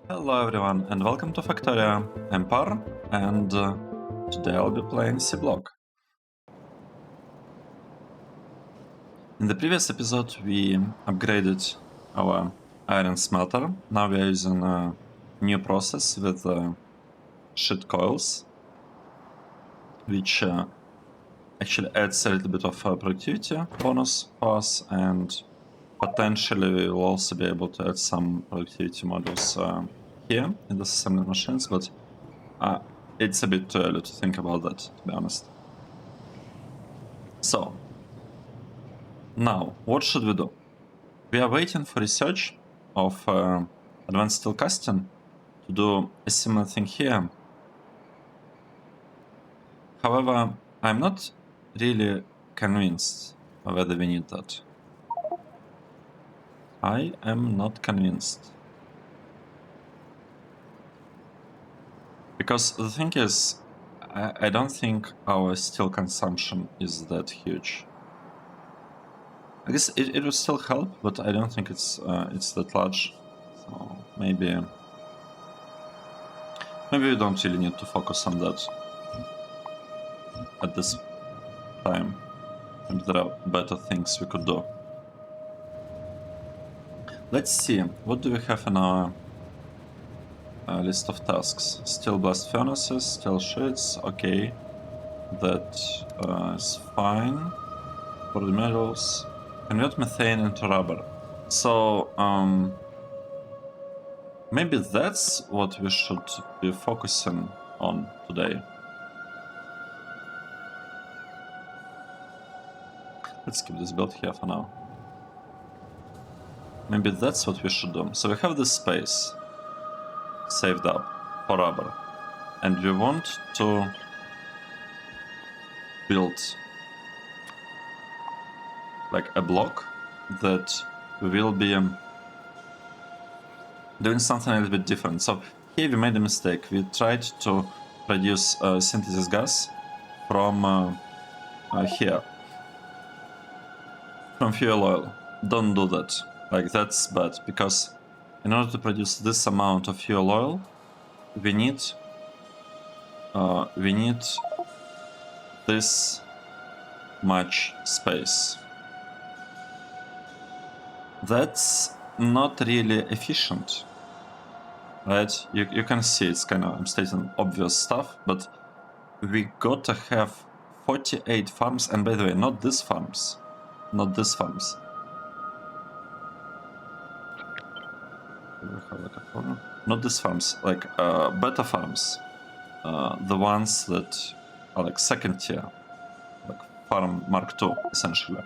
Hello everyone and welcome to Factorio. I'm Par and today I'll be playing Seablock. In the previous episode we upgraded our iron smelter. Now we are using a new process with sheet coils, which actually adds a little bit of productivity bonus for us, and potentially we will also be able to add some productivity modules here in the assembly machines, but it's a bit too early to think about that, to be honest. So, now, what should we do? We are waiting for research of advanced steel casting to do a similar thing here. However, I'm not really convinced whether we need that. I am not convinced. Because the thing is, I don't think our steel consumption is that huge. I guess it will still help, but I don't think it's that large. So maybe we don't really need to focus on that at this time. Maybe there are better things we could do. Let's see, what do we have in our list of tasks? Steel blast furnaces, steel sheets, okay. That is fine. For the metals, convert methane into rubber. So, maybe that's what we should be focusing on today. Let's keep this build here for now. Maybe that's what we should do. So we have this space saved up for rubber, and we want to build like a block that will be doing something a little bit different. So here we made a mistake. We tried to produce synthesis gas from here, from fuel oil. Don't do that. Like, that's bad, because in order to produce this amount of fuel oil, we need this much space. That's not really efficient, right? You can see it's kind of, I'm stating obvious stuff, but we got to have 48 farms, and by the way, not these farms, not these farms. Not these farms, like beta farms, the ones that are like second tier, like farm Mark II, essentially,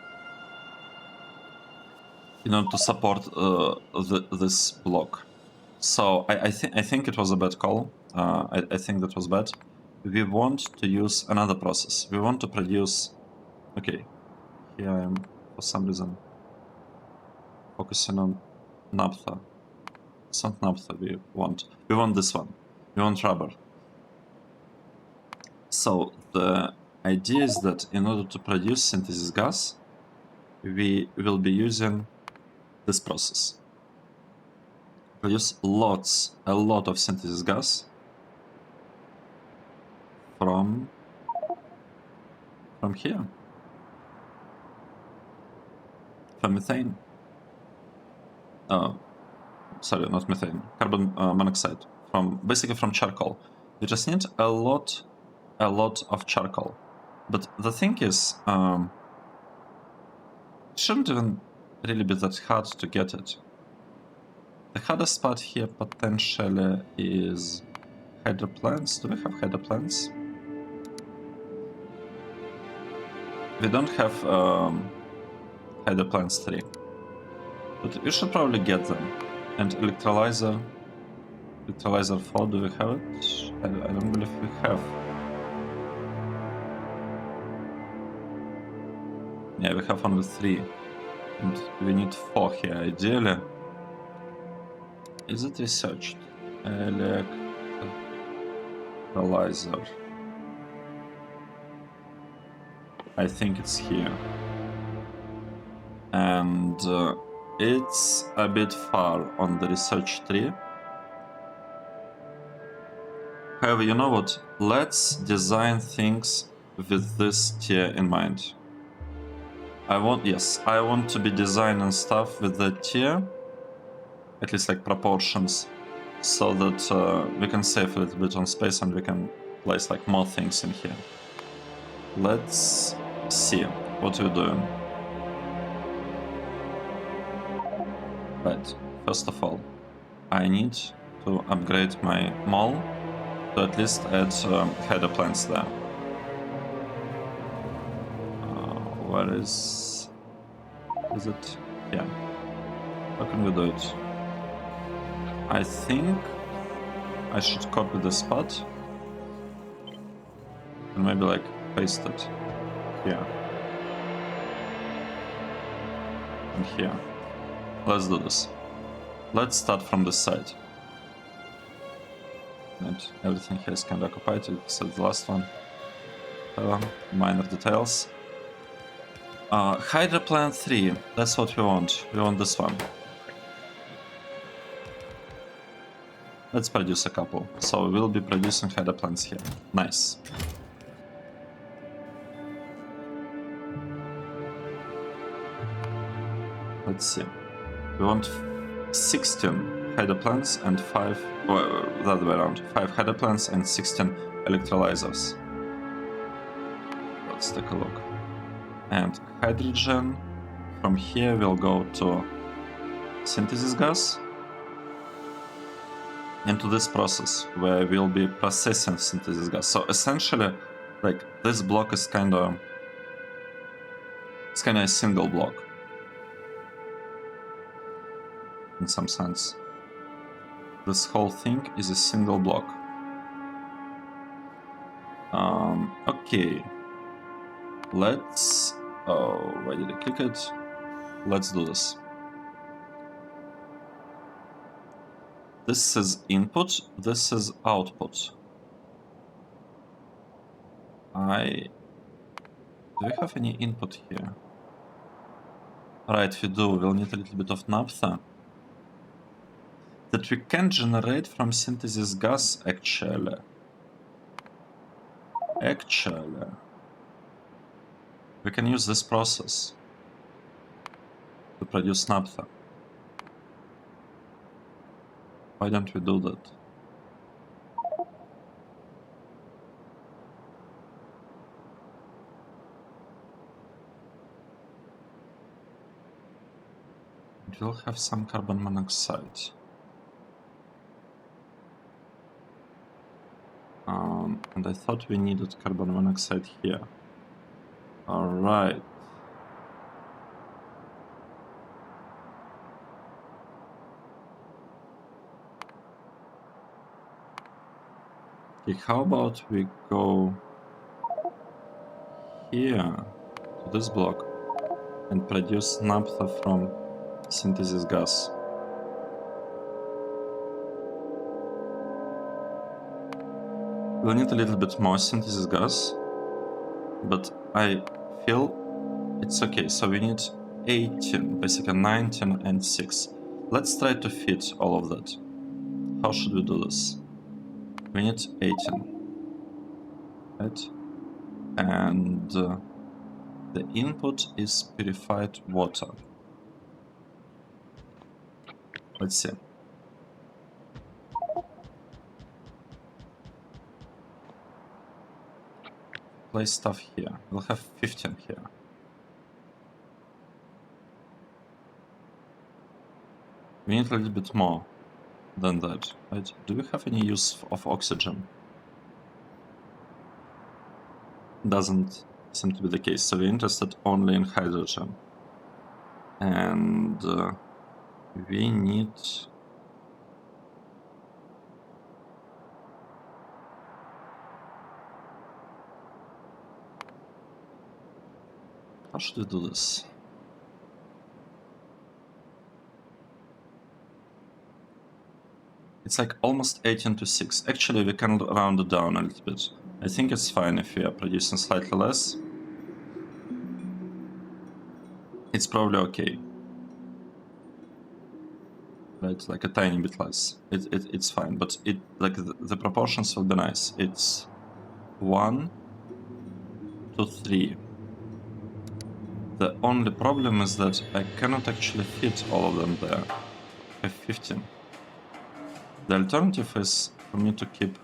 in order to support this block. So I think it was a bad call. I think that was bad. We want to use another process. We want to produce. Okay, here I am for some reason focusing on naphtha. It's not naphtha we want. We want this one. We want rubber. So the idea is that in order to produce synthesis gas, we will be using this process. Produce a lot of synthesis gas from here, from methane. Sorry, not methane, carbon monoxide, basically from charcoal. We just need a lot of charcoal. But the thing is, it shouldn't even really be that hard to get it. The hardest part here potentially is hydro plants. Do we have hydro plants? We don't have hydro plants 3, but we should probably get them. And electrolyzer 4, do we have it? I don't believe we have. Yeah, we have only 3, and we need 4 here, ideally. Is it researched? Electrolyzer. I think it's here. And it's a bit far on the research tree. However, you know what? Let's design things with this tier in mind. I want to be designing stuff with the tier, at least like proportions, so that we can save a little bit on space and we can place like more things in here. Let's see what we're doing. Right, first of all, I need to upgrade my mall to at least add header plants there. Where is it? Yeah. How can we do it? I think I should copy the spot and maybe like paste it here and here. Let's do this. Let's start from this side. And everything here is kind of occupied except the last one. Minor details. Hydra plant 3, that's what we want. We want this one. Let's produce a couple. So we'll be producing hydra plants here. Nice. Let's see. We want 16 hydra plants and 5, well, the other way around. 5 hydra plants and 16 electrolyzers. Let's take a look. And hydrogen, from here we'll go to synthesis gas, into this process where we'll be processing synthesis gas. So essentially, like, this block is kind of a single block in some sense. This whole thing is a single block. Okay, let's, oh, why did I click it? Let's do this. This is input, this is output. Do we have any input here? Right, we do. We'll need a little bit of naphtha that we can generate from synthesis gas actually. We can use this process to produce naphtha. Why don't we do that? It will have some carbon monoxide. And I thought we needed carbon monoxide here. Alright. Okay, how about we go here to this block and produce naphtha from synthesis gas. We'll need a little bit more synthesis gas, but I feel it's okay. So we need 18, basically 19 and 6. Let's try to fit all of that. How should we do this? We need 18, right? And the input is purified water. Let's see. Place stuff here. We'll have 15 here. We need a little bit more than that, right? Do we have any use of oxygen? Doesn't seem to be the case, so we're interested only in hydrogen. And we need... How should we do this? It's like almost 18 to 6. Actually, we can round it down a little bit. I think it's fine if we are producing slightly less. It's probably okay. right? Like a tiny bit less. It's fine, but like the proportions will be nice. It's 1 to 3. The only problem is that I cannot actually fit all of them there. I have 15. The alternative is for me to keep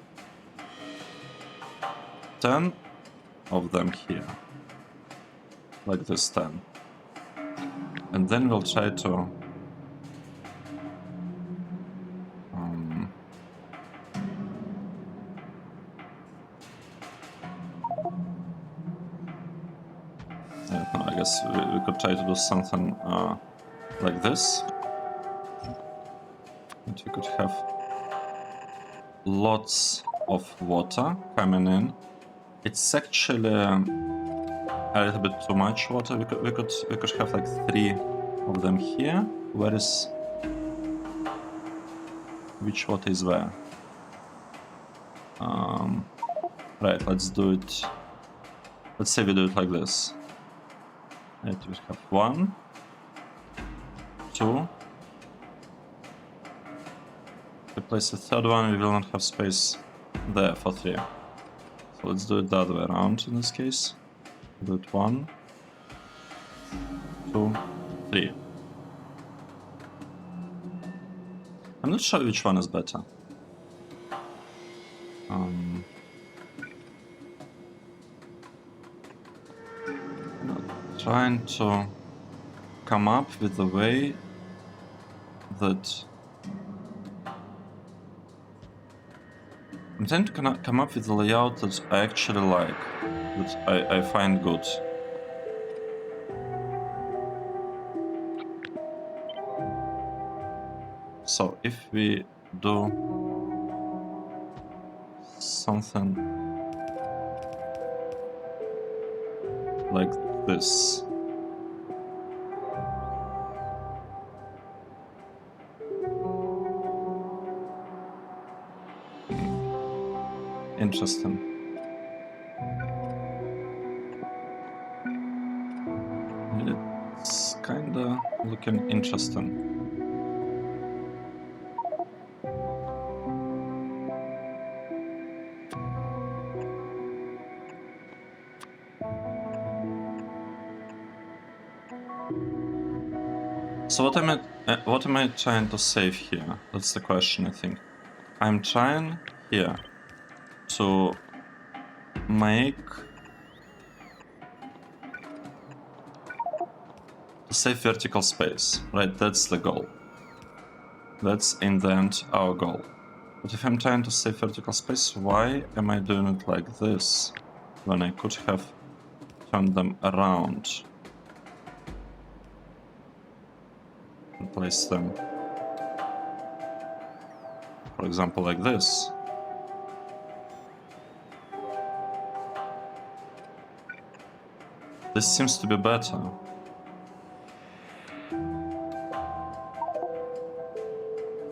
10 of them here, like this 10. And then we'll try to I don't know, I guess we could try to do something like this. And we could have lots of water coming in. It's actually a little bit too much water. We could have like 3 of them here. Where is which water is where? Right, let's do it. Let's say we do it like this. Right, we have 1, 2. If we place the third one, we will not have space there for 3. So let's do it the other way around in this case. Do it 1, 2, 3. I'm not sure which one is better. Trying to come up with a way that I'm trying to come up with a layout that I actually like, that I find good. So if we do something like this. Interesting. It's kinda looking interesting. So what am I trying to save here? That's the question, I think. I'm trying here to save vertical space, right? That's the goal. That's in the end our goal. But if I'm trying to save vertical space, why am I doing it like this when I could have turned them around and placed them, for example, like this? This seems to be better.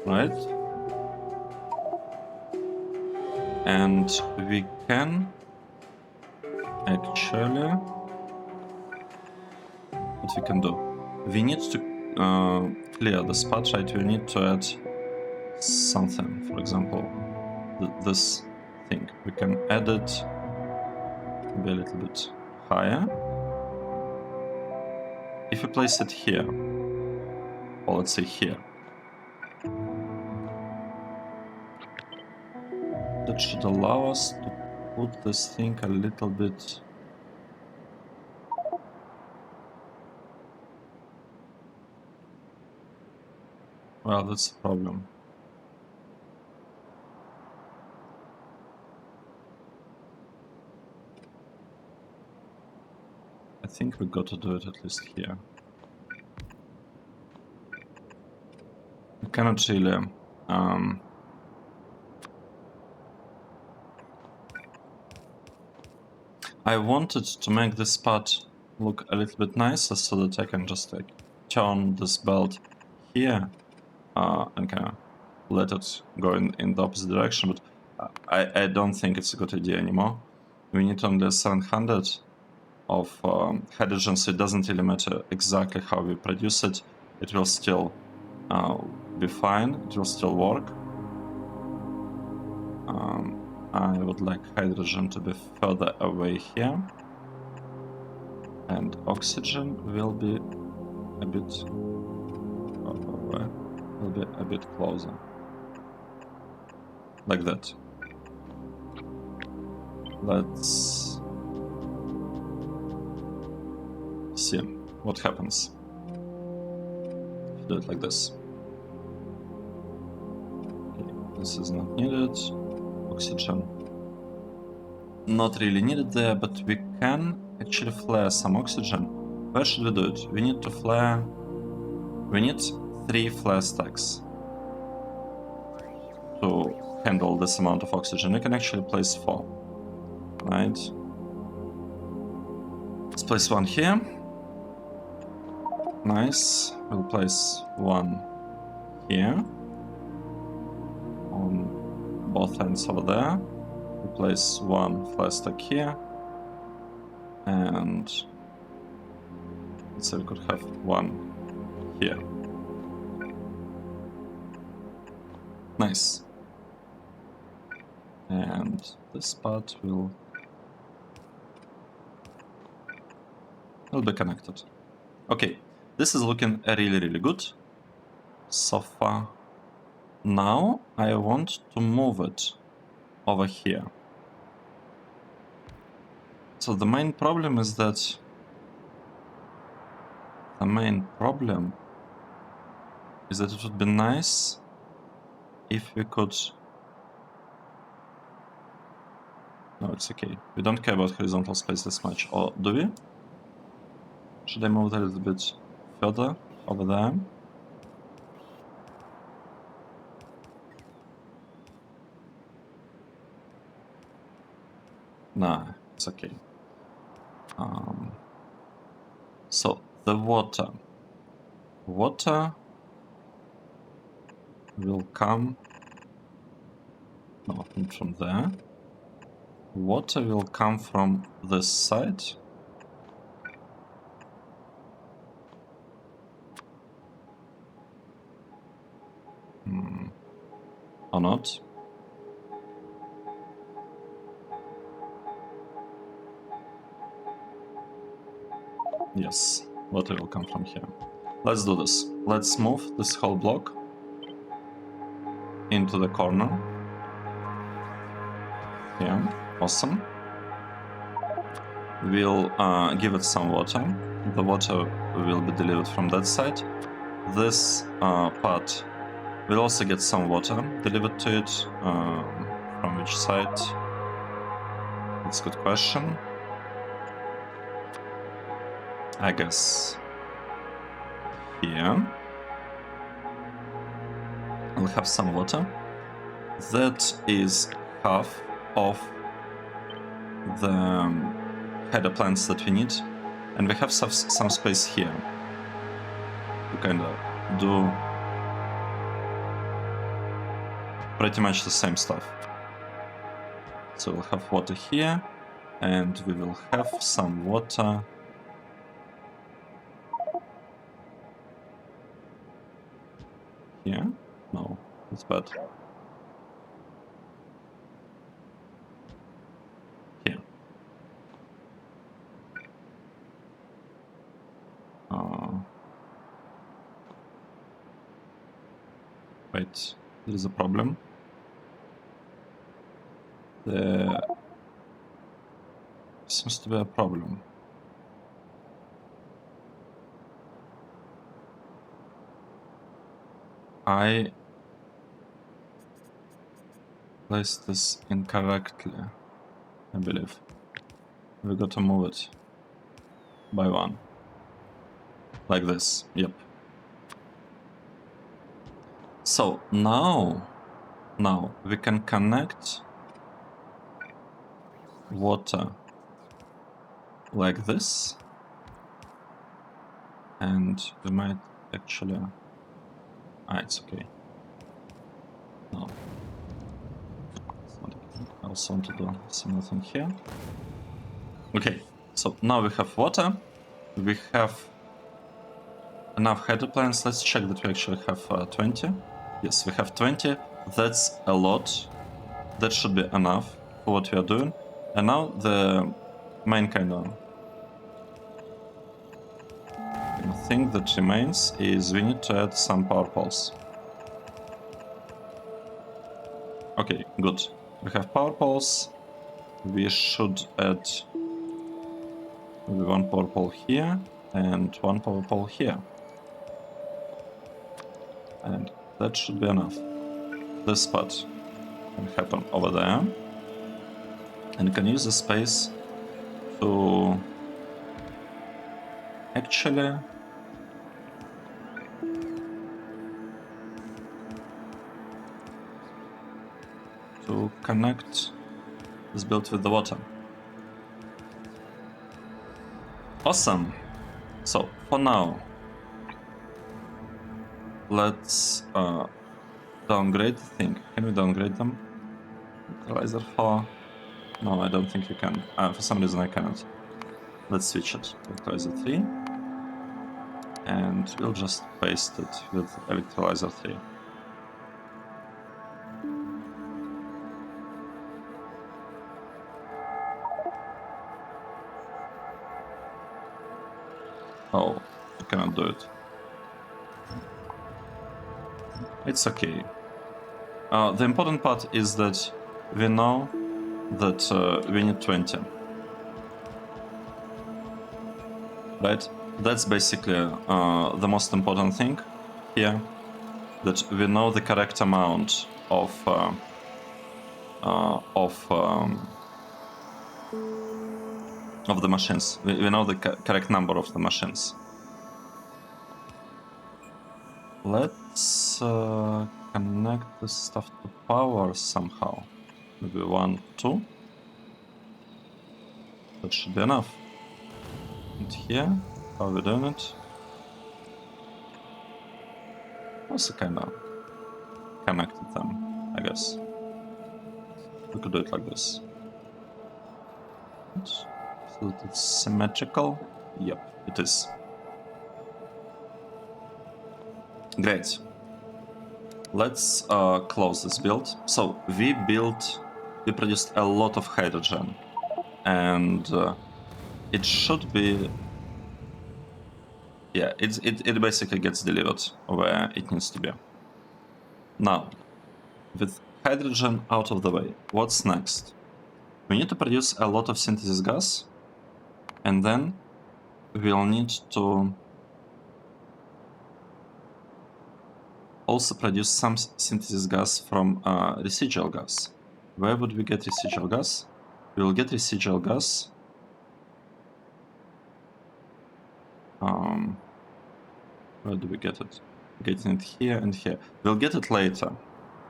Right? And we can actually... What we can do? We need to clear the spot, right? We need to add something. For example, this thing. We can add it maybe a little bit higher. If we place it here, or let's say here, that should allow us to put this thing a little bit... Well, that's the problem. I think we got to do it at least here. We cannot really... I wanted to make this part look a little bit nicer so that I can just like turn this belt here and kind of let it go in the opposite direction, but I don't think it's a good idea anymore. We need only 700 of hydrogen, so it doesn't really matter exactly how we produce it. It will still be fine, it will still work. I would like hydrogen to be further away here, and oxygen will be a bit closer, like that. Let's see what happens if you do it like this. Okay, this is not needed. Oxygen not really needed there, but we can actually flare some oxygen. Where should we do it? We need to flare. We need 3 flare stacks to handle this amount of oxygen. We can actually place 4. Right? Let's place 1 here. Nice. We'll place 1 here on both ends over there. We place 1 flare stack here, and let's say we could have 1 here. Nice. And this part will be connected. Okay, this is looking really good so far. Now I want to move it over here. So the main problem is that it would be nice if we could. No, it's okay. We don't care about horizontal space this much. Or do we? Should I move that a little bit further over there? Nah, it's okay. So the water will come. No, not from there. Water will come from this side. Or not? Yes, water will come from here. Let's do this. Let's move this whole block into the corner. Yeah, awesome. We'll give it some water. The water will be delivered from that side. This part will also get some water delivered to it. From which side? That's a good question. I guess here we'll have some water. That is half of the header plants that we need, and we have some space here to kind of do pretty much the same stuff. So we'll have water here, and we will have some water here. No, that's bad. Here. Wait, there is a problem. There seems to be a problem. I placed this incorrectly, I believe. We got to move it by 1. Like this, yep. So now we can connect water like this, and we might actually. It's okay. No. It's not okay. I also want to do similar thing here. Okay, so now we have water. We have enough hydroplanes. Let's check that we actually have 20. Yes, we have 20. That's a lot. That should be enough for what we are doing. And now the main kind of thing that remains is we need to add some power poles. Okay, good. We have power poles. We should add maybe one power pole here and one power pole here. And that should be enough. This spot can happen over there. And you can use the space to actually connect this build with the water. Awesome. So for now, let's downgrade the thing. Can we downgrade them? Equalizer 4. No, I don't think you can. For some reason I cannot. Let's switch it to equalizer 3. And we'll just paste it with electrolyzer 3. Oh, you cannot do it. It's okay. The important part is that we know that we need 20. Right? That's basically the most important thing here. That we know the correct amount of the machines. We know the correct number of the machines. Let's connect this stuff to power somehow. Maybe 1, 2. That should be enough. And here, how are we doing it? Also kinda connected them, I guess. We could do it like this. So that it's symmetrical. Yep, it is. Great. Let's close this build. So we produced a lot of hydrogen, and it should be, yeah, it basically gets delivered where it needs to be. Now, with hydrogen out of the way, what's next? We need to produce a lot of synthesis gas, and then we'll need to also produce some synthesis gas from residual gas. Where would we get residual gas? We will get residual gas where do we get it? Getting it here and here. We'll get it later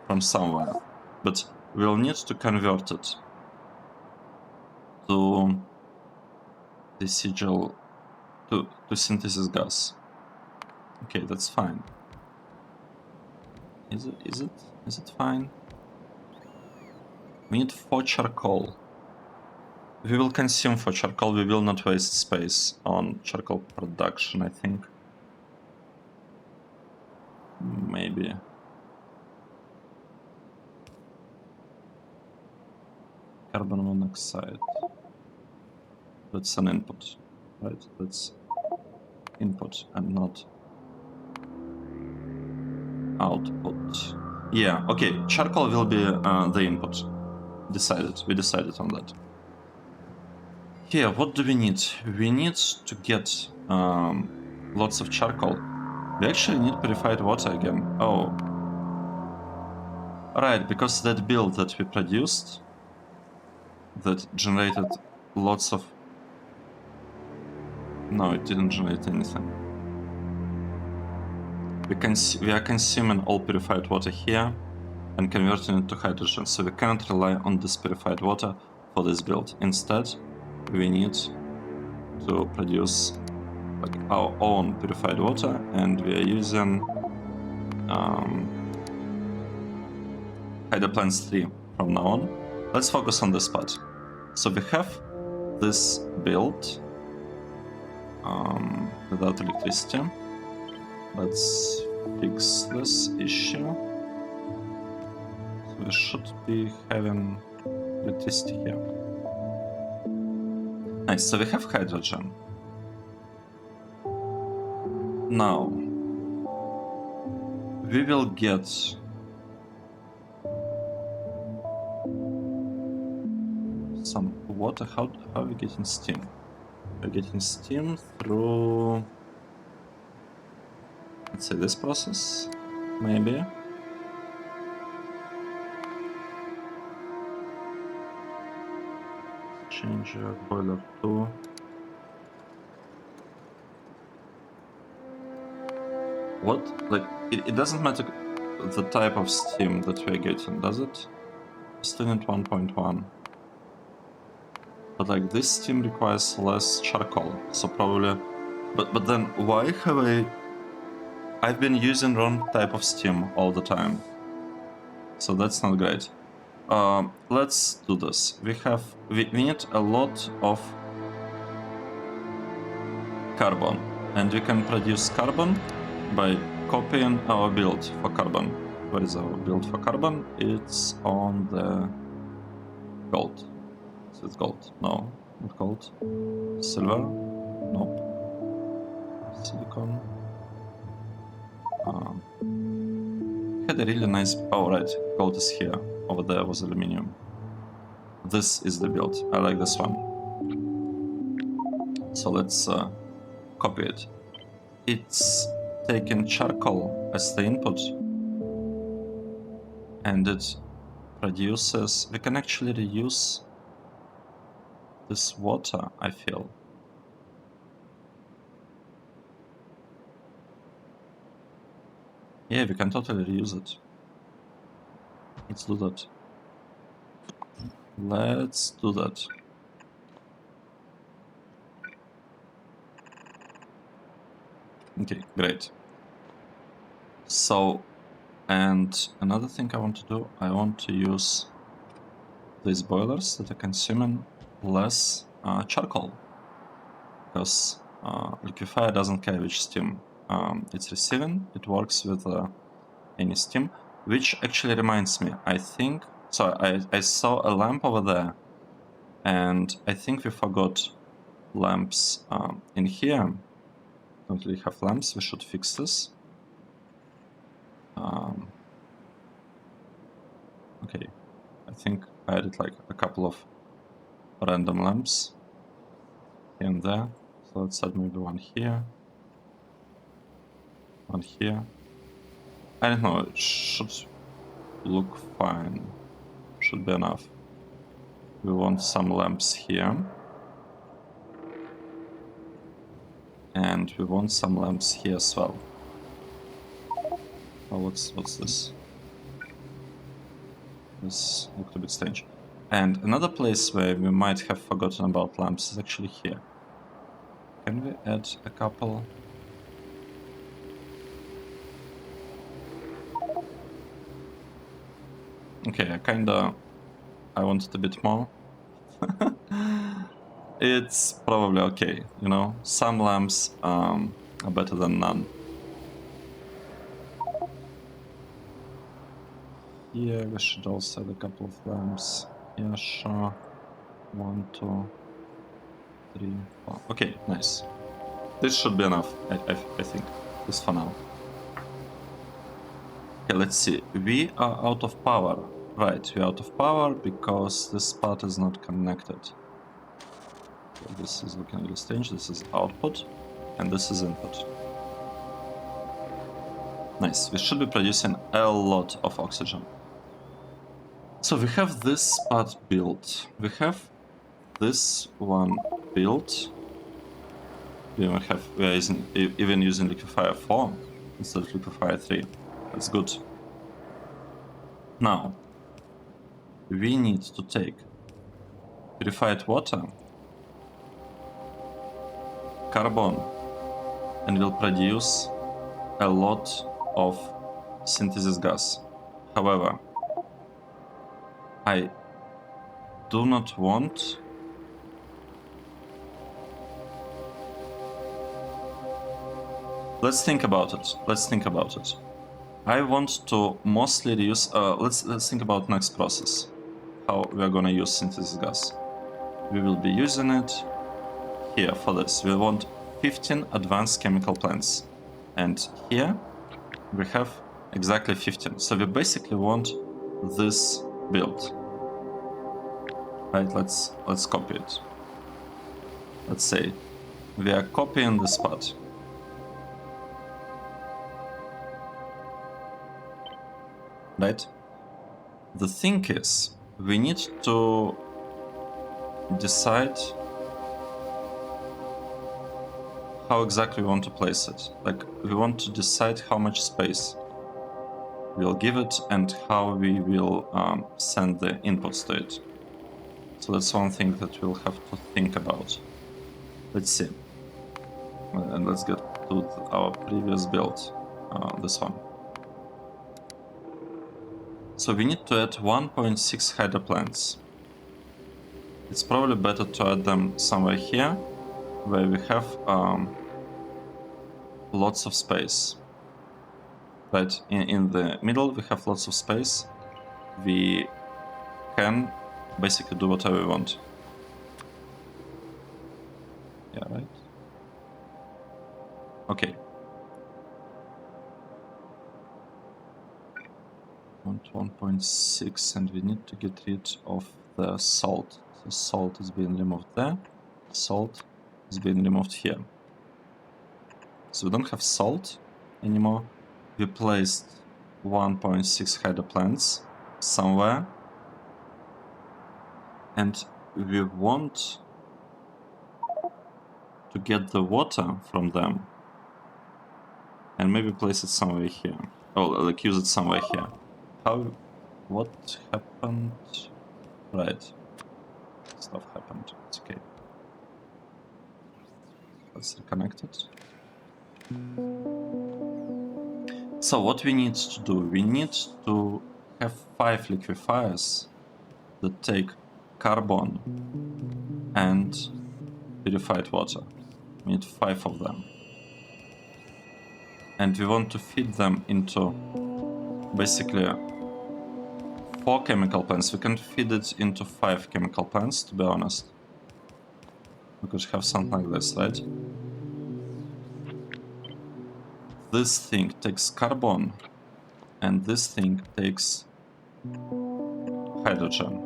from somewhere, but we'll need to convert it to residual to synthesis gas. Okay, that's fine. Is it fine? We need 4 charcoal. We will consume 4 charcoal. We will not waste space on charcoal production, I think. Maybe. Carbon monoxide. That's an input, right? That's input and not output. Yeah, okay, charcoal will be the input. We decided on that. Here, what do we need? We need to get lots of charcoal. We actually need purified water again. Oh. Right, because that build that we produced that generated lots of... No, it didn't generate anything. We are consuming all purified water here and converting it to hydrogen, so we cannot rely on this purified water for this build. Instead, we need to produce like our own purified water, and we are using Hydroplanes 3 from now on. Let's focus on this part. So we have this build without electricity. Let's fix this issue. So we should be having electricity here. Nice, so we have hydrogen. Now, we will get some water. How are we getting steam? We're getting steam through, let's say, this process, maybe. Change boiler to. What? Like, it doesn't matter the type of steam that we're getting, does it? Still at 1.1. But like, this steam requires less charcoal, so probably... But then, why have I've been using wrong type of steam all the time. So that's not great. Let's do this. We need a lot of carbon, and we can produce carbon by copying our build for carbon. Where is our build for carbon? It's on the gold. So it's gold. No, not gold. Silver? Nope. Silicon. Had a really nice... Oh, right. Gold is here. Over there was aluminium. This is the build. I like this one. So let's copy it. It's taking charcoal as the input, and it produces... We can actually reuse this water, I feel. Yeah, we can totally reuse it. Let's do that. Let's do that. Okay, great. So, and another thing I want to do, I want to use these boilers that are consuming less charcoal, because liquefier doesn't care which steam it's receiving. It works with any steam, which actually reminds me, I think, so I saw a lamp over there, and I think we forgot lamps in here. Don't really have lamps. We should fix this. Okay, I think I added like a couple of random lamps here and there. So let's add maybe one here, one here. I don't know, it should look fine. Should be enough. We want some lamps here. And we want some lamps here as well. Oh, what's this? This looked a bit strange. And another place where we might have forgotten about lamps is actually here. Can we add a couple? Okay, I wanted a bit more. It's probably okay, you know? Some lamps are better than none. Here we should also add a couple of lamps. Yeah, sure. 1, 2, 3, 4. Okay, nice. This should be enough, I think. This for now. Okay, let's see. We are out of power. Right, we're out of power because this part is not connected. So this is looking a little strange. This is output, and this is input. Nice. We should be producing a lot of oxygen. So we have this part built. We have this one built. We are even using liquefier 4 instead of liquefier 3. That's good. Now, we need to take purified water, carbon, and we'll produce a lot of synthesis gas. However, I do not want let's think about it. Let's think about it. I want to mostly reuse. Let's think about next process. How we are gonna use synthesis gas. We will be using it here for this. We want 15 advanced chemical plants, and here we have exactly 15. So we basically want this build. Right? Let's copy it. Let's say we are copying this part. Right? The thing is, we need to decide how exactly we want to place it. Like, we want to decide how much space we'll give it and how we will send the inputs to it. So that's one thing that we'll have to think about. Let's see. And let's get to our previous build, this one. So we need to add 1.6 hydro plants. It's probably better to add them somewhere here, where we have lots of space. Right, in the middle we have lots of space. We can basically do whatever we want. Yeah, right? Okay. Want 1.6, and we need to get rid of the salt. So salt is being removed there. Salt is being removed here. So we don't have salt anymore. We placed 1.6 hydro plants somewhere, and we want to get the water from them and maybe place it somewhere here. Oh, like use it somewhere here. What happened? Right. Stuff happened. It's okay. Let's reconnect it. So what we need to do, we need to have 5 liquefiers that take carbon and purified water. We need 5 of them. And we want to feed them into basically 4 chemical plants. We can feed it into 5 chemical plants, to be honest. We could have something like this, right? This thing takes carbon, and this thing takes hydrogen.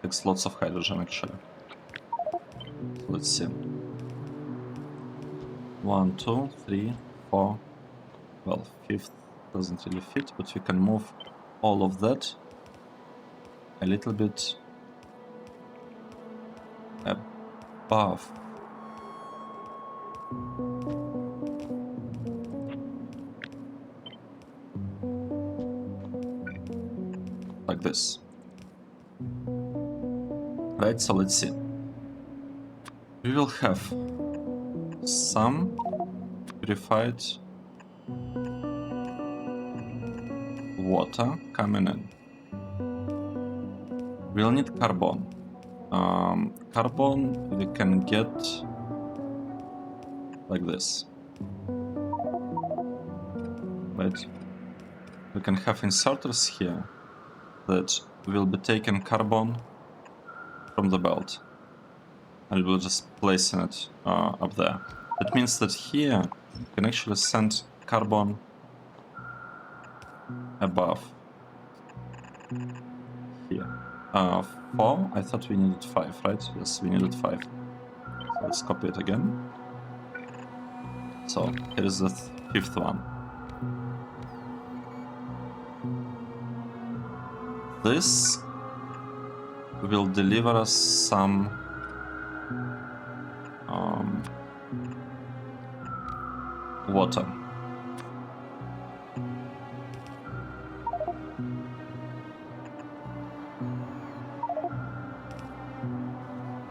Takes lots of hydrogen, actually. Let's see. 1, 2, 3, 4. Well, 5th doesn't really fit, but we can move all of that a little bit above. Like this. Right, so let's see. We will have some purified water coming in. We'll need carbon. Carbon we can get like this. Right? We can have inserters here that will be taking carbon from the belt, and we'll just place it up there. That means that here we can actually send carbon above here. 4? I thought we needed 5, right? Yes, we needed 5. So let's copy it again. So here is the 5th one. This will deliver us some water.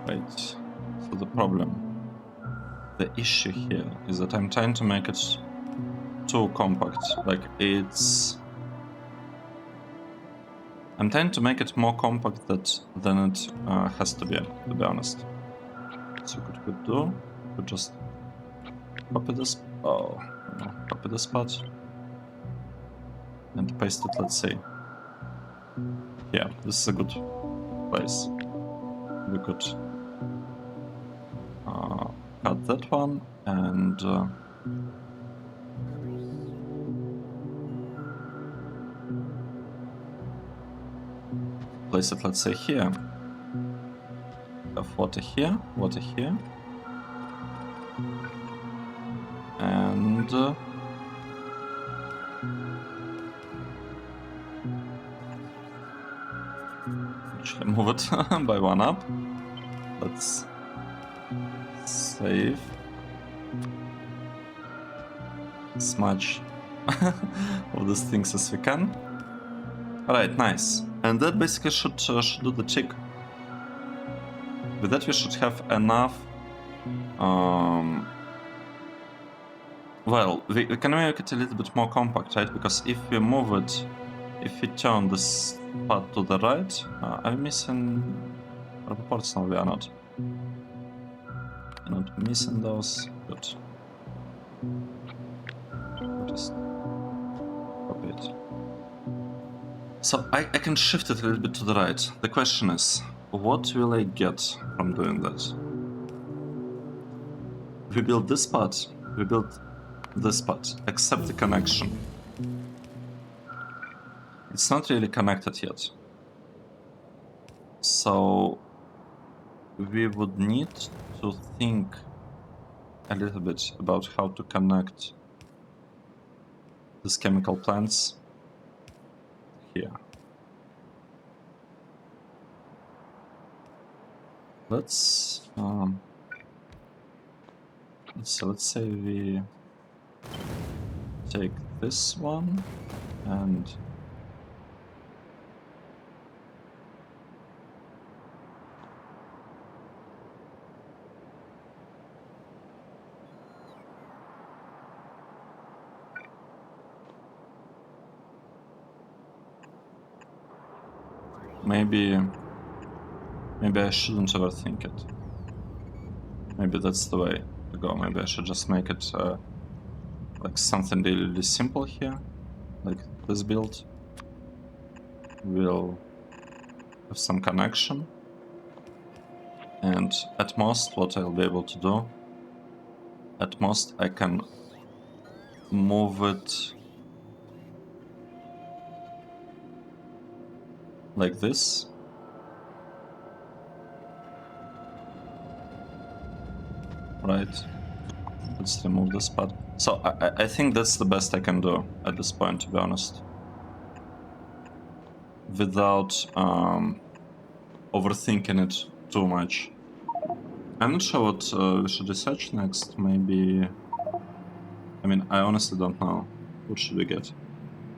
Right, so the problem, the issue here is that I'm trying to make it too compact. Like I'm trying to make it more compact than it has to be honest. So what we could do, we just copy this. Oh, no, copy this part and paste it. Let's say here. This is a good place. We could cut that one and place it. Let's say here. Have water here, and actually move it by one up. Let's save as much of these things as we can. Alright, nice. And that basically should do the trick. With that we should have enough. Well, we can make it a little bit more compact, right? Because if we move it, if we turn this part to the right, I'm missing proportional. We are not. We're not missing those. Good. Just copy it. So I can shift it a little bit to the right. The question is, what will I get from doing that? We build this part. We build this part, except the connection. It's not really connected yet. So we would need to think a little bit about how to connect these chemical plants here. Let's say we take this one and maybe I shouldn't overthink it. Maybe that's the way to go. Maybe I should just make it like something really simple here, like this build will have some connection, and at most what I'll be able to do, at most I can move it like this. Right, let's remove this part. So I think that's the best I can do at this point, to be honest, without overthinking it too much. I'm not sure what we should research next. Maybe, I mean, I honestly don't know. What should we get?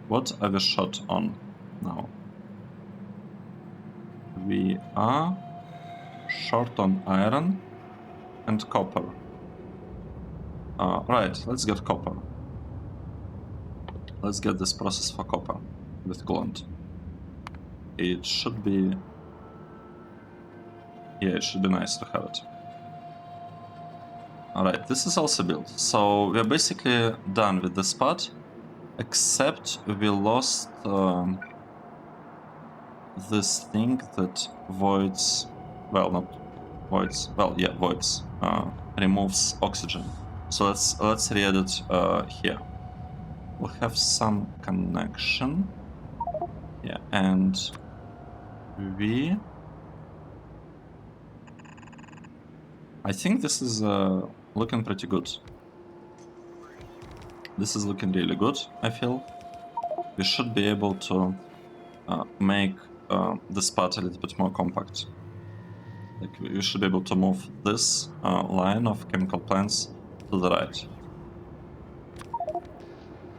What are we short on now? We are short on iron and copper. Right, let's get copper. Let's get this process for copper with coolant. It should be... yeah, it should be nice to have it. Alright, this is also built. So we're basically done with this part, except we lost this thing that voids... well, not voids... well, yeah, voids. Removes oxygen. So let's re-add it here. We'll have some connection. Yeah, and we... I think this is looking pretty good. This is looking really good, I feel. We should be able to make this part a little bit more compact. Like, we should be able to move this line of chemical plants to the right.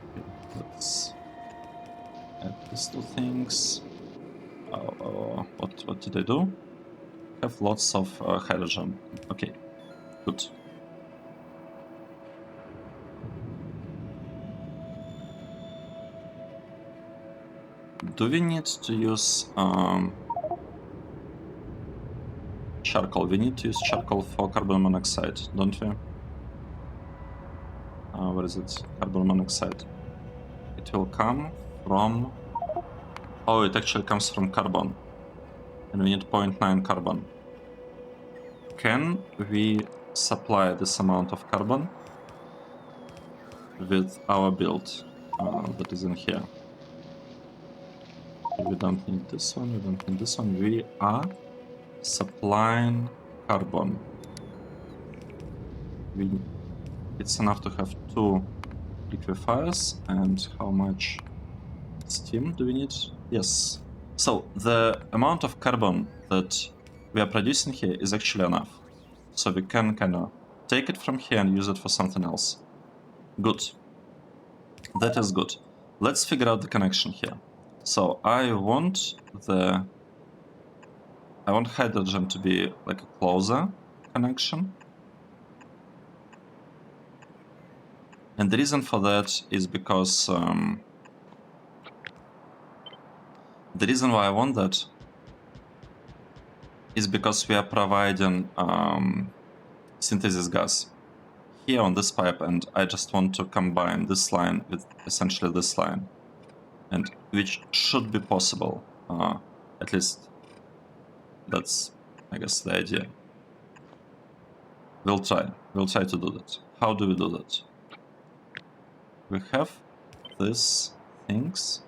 Okay, let's add these two things. What did I do? Have lots of hydrogen. Okay, good. Do we need to use charcoal. We need to use charcoal for carbon monoxide, don't we? Where is it? Carbon monoxide. It will come from... Oh, it actually comes from carbon. And we need 0.9 carbon. Can we supply this amount of carbon with our build that is in here? We don't need this one, we don't need this one. We are supplying carbon. It's enough to have 2 liquefiers. And how much steam do we need? Yes. So the amount of carbon that we are producing here is actually enough. So we can kind of take it from here and use it for something else. Good. That is good. Let's figure out the connection here. So I want hydrogen to be like a closer connection. And the reason for that is because the reason why I want that is because we are providing synthesis gas here on this pipe, and I just want to combine this line with essentially this line, and which should be possible. At least that's, I guess, the idea. We'll try to do that. How do we do that? We have these things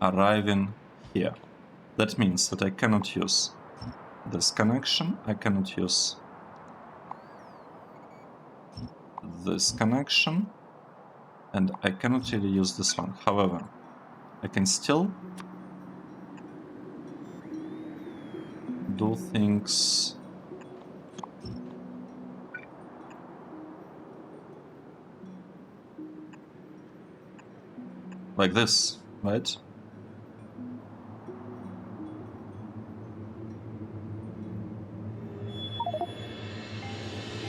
arriving here. That means that I cannot use this connection, I cannot use this connection, and I cannot really use this one. However, I can still do things like this, right?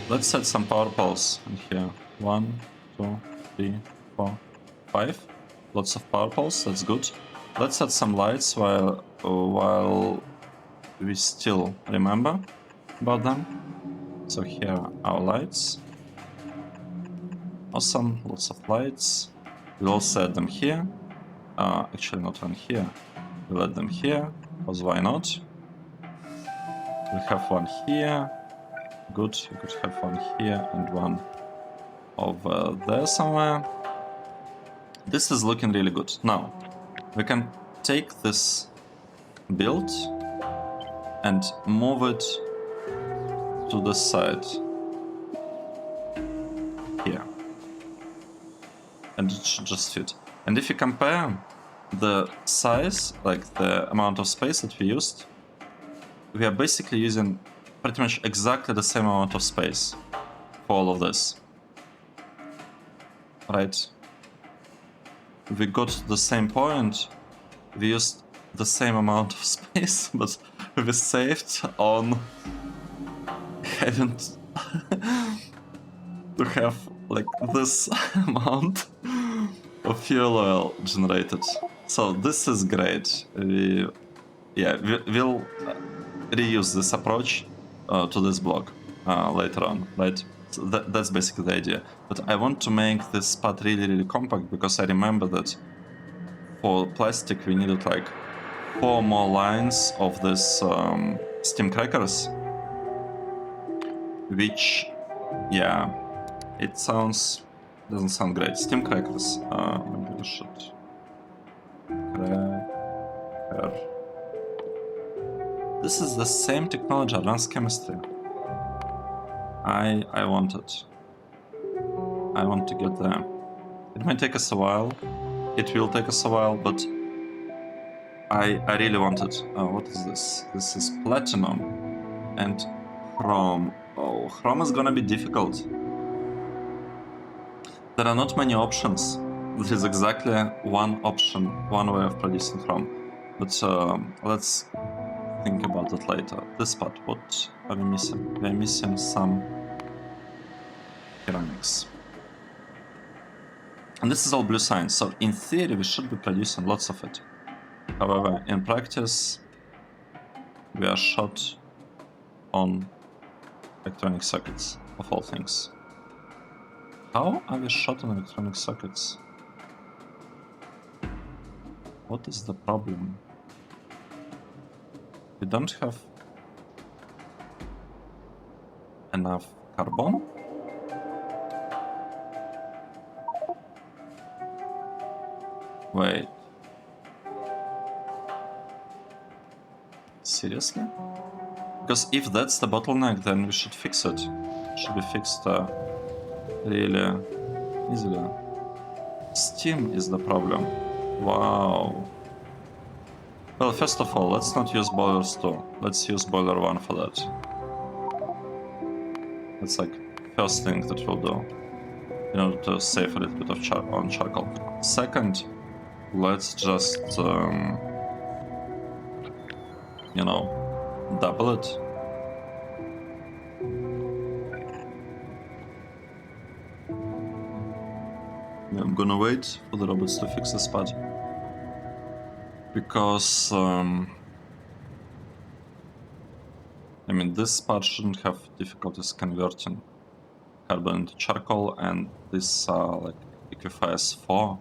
Let's set some power poles in here. 1, 2, 3, 4, 5. Lots of power poles, that's good. Let's set some lights while we still remember about them. So here are our lights. Awesome, lots of lights. We'll also add them here. Actually not one here. We'll add them here, because why not? We have one here. Good, we could have one here and one over there somewhere. This is looking really good. Now, we can take this build and move it to the side here. And it should just fit. And if you compare the size, like the amount of space that we used, we are basically using pretty much exactly the same amount of space for all of this. Right? We got to the same point, we used the same amount of space, but we saved on having to have like this amount of fuel oil generated. So this is great. We'll reuse this approach to this block later on, right? So that's basically the idea. But I want to make this part really compact, because I remember that for plastic we needed like 4 more lines of this steam crackers, which, yeah, it doesn't sound great. Steam crackers. Maybe we should cracker. This is the same technology, advanced chemistry. I want it. I want to get there. It might take us a while. It will take us a while, but I really want it. What is this? This is platinum and chrome. Oh, chrome is gonna be difficult. There are not many options. This is exactly one option, one way of producing chrome. But let's think about it later. This part, what are we missing? We're missing some ceramics. And this is all blue science, so in theory we should be producing lots of it. However, in practice, we are short on electronic sockets, of all things. How are we short on electronic sockets? What is the problem? We don't have enough carbon? Wait. Seriously? Because if that's the bottleneck, then we should fix it. It should be fixed really easily. Steam is the problem. Wow. Well, first of all, let's not use boilers 2. Let's use boiler 1 for that. That's like first thing that we'll do in order to save a little bit of on charcoal. Second, let's just, you know, double it. Yeah, I'm gonna wait for the robots to fix this part. Because, I mean, this part shouldn't have difficulties converting carbon into charcoal, and this like equifies 4.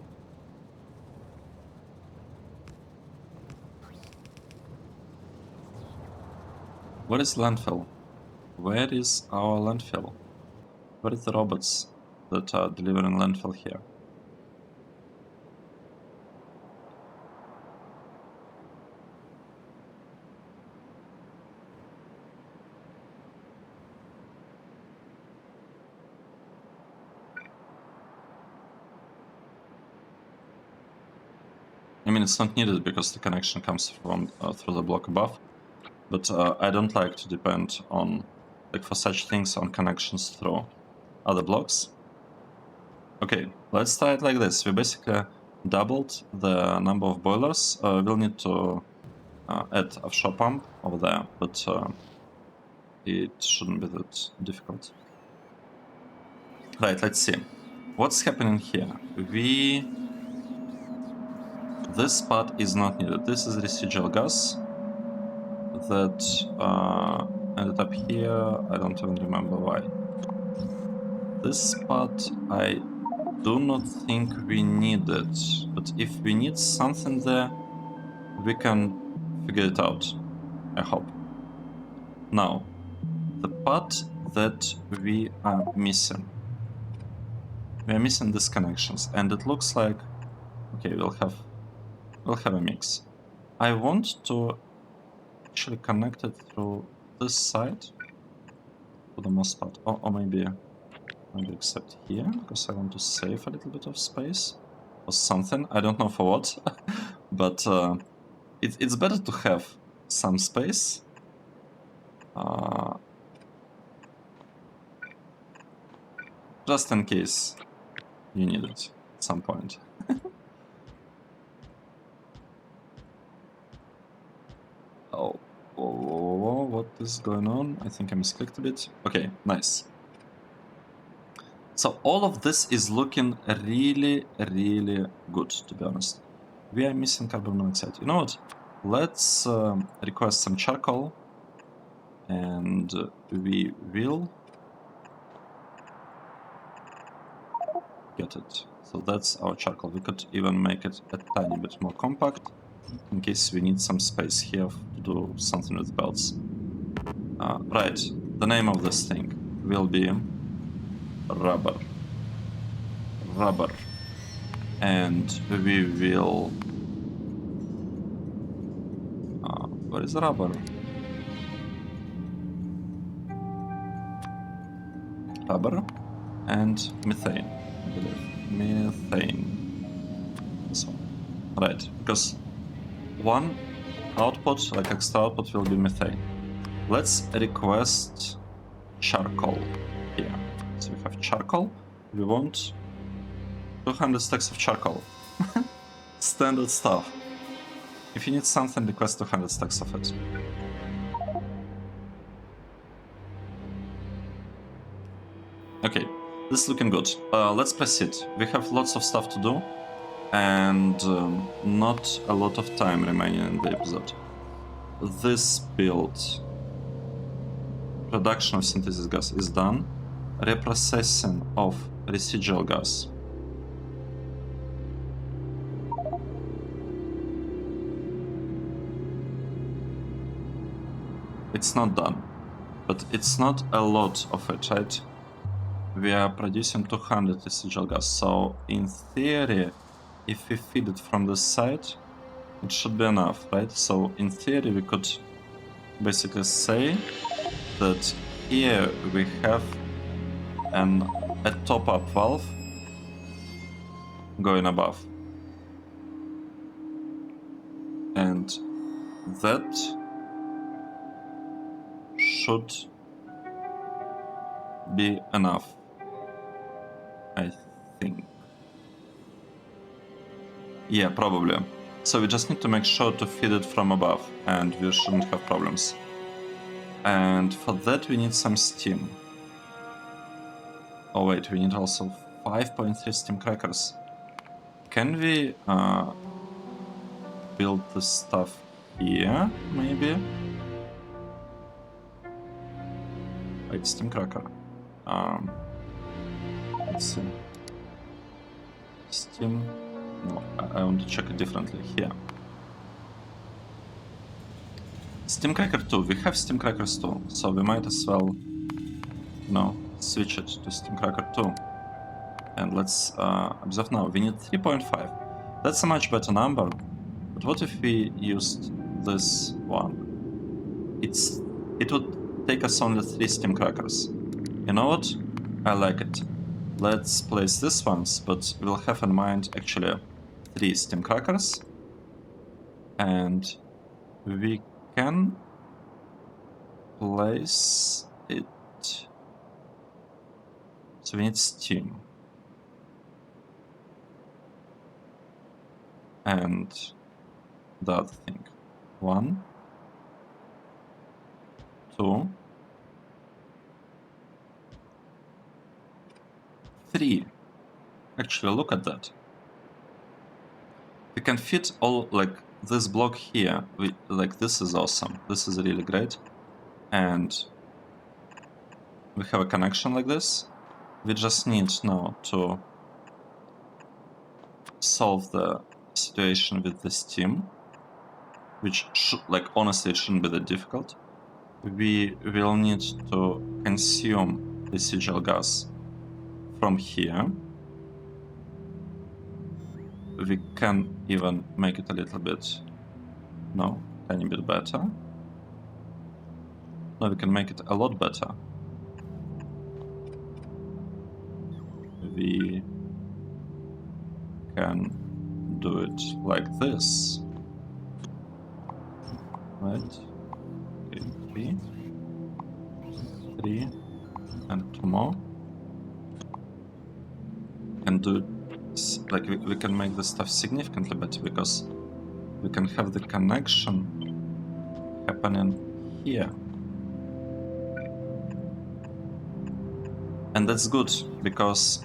What is landfill? Where is our landfill? Where is the robots that are delivering landfill here? I mean, it's not needed because the connection comes from through the block above, but I don't like to depend on, like for such things, on connections through other blocks. Okay, let's try it like this. We basically doubled the number of boilers. We'll need to add offshore pump over there, but it shouldn't be that difficult. Right, let's see. What's happening here? This part is not needed. This is residual gas that ended up here. I don't even remember why. This part I do not think we need it, but if we need something there, we can figure it out, I hope. Now, the part that we are missing. We are missing these connections, and it looks like, okay, we'll have a mix. I want to actually connect it through this side for the most part, or maybe except here, because I want to save a little bit of space or something. I don't know for what, but it's better to have some space. Just in case you need it at some point. Oh, what is going on? I think I misclicked a bit. Okay, nice. So all of this is looking really, really good, to be honest. We are missing carbon monoxide. You know what? Let's request some charcoal, and we will get it. So that's our charcoal. We could even make it a tiny bit more compact, in case we need some space here to do something with belts. Right, the name of this thing will be rubber. And we will... where is rubber? Rubber and methane, I believe. Methane. So, right, because one output, like extra output, will be methane. Let's request charcoal here. So we have charcoal. We want 200 stacks of charcoal. Standard stuff. If you need something, request 200 stacks of it. Okay, this is looking good. Let's proceed. We have lots of stuff to do, and not a lot of time remaining in the episode. This build production of synthesis gas is done, reprocessing of residual gas. It's not done, but it's not a lot of it, right? We are producing 200 residual gas, so in theory, if we feed it from this side, it should be enough, right? So in theory, we could basically say that here we have a top-up valve going above, and that should be enough, I think. Yeah, probably. So we just need to make sure to feed it from above, and we shouldn't have problems. And for that we need some steam. Oh wait, we need also 5.3 steam crackers. Can we build this stuff here, maybe? Wait, steam cracker. Let's see. Steam. No, I want to check it differently here. Steam cracker 2. We have steam crackers 2, so we might as well, you know, switch it to steam cracker 2. And let's observe now. We need 3.5. That's a much better number. But what if we used this one? It would take us only 3 steam crackers. You know what? I like it. Let's place this ones, but we'll have in mind actually 3 steam crackers. And we can place it. So we need steam. And the other thing. 1, 2, 3. Actually, look at that. We can fit all, like, this block here. Like, this is awesome. This is really great. And we have a connection like this. We just need now to solve the situation with the steam, which should, like, honestly, it shouldn't be that difficult. We will need to consume residual gas from here. We can even make it a little bit, no, tiny bit better. No, we can make it a lot better. We can do it like this, right? Okay, 3, and 2 more. And do it, like, we can make the stuff significantly better because we can have the connection happening here. And that's good because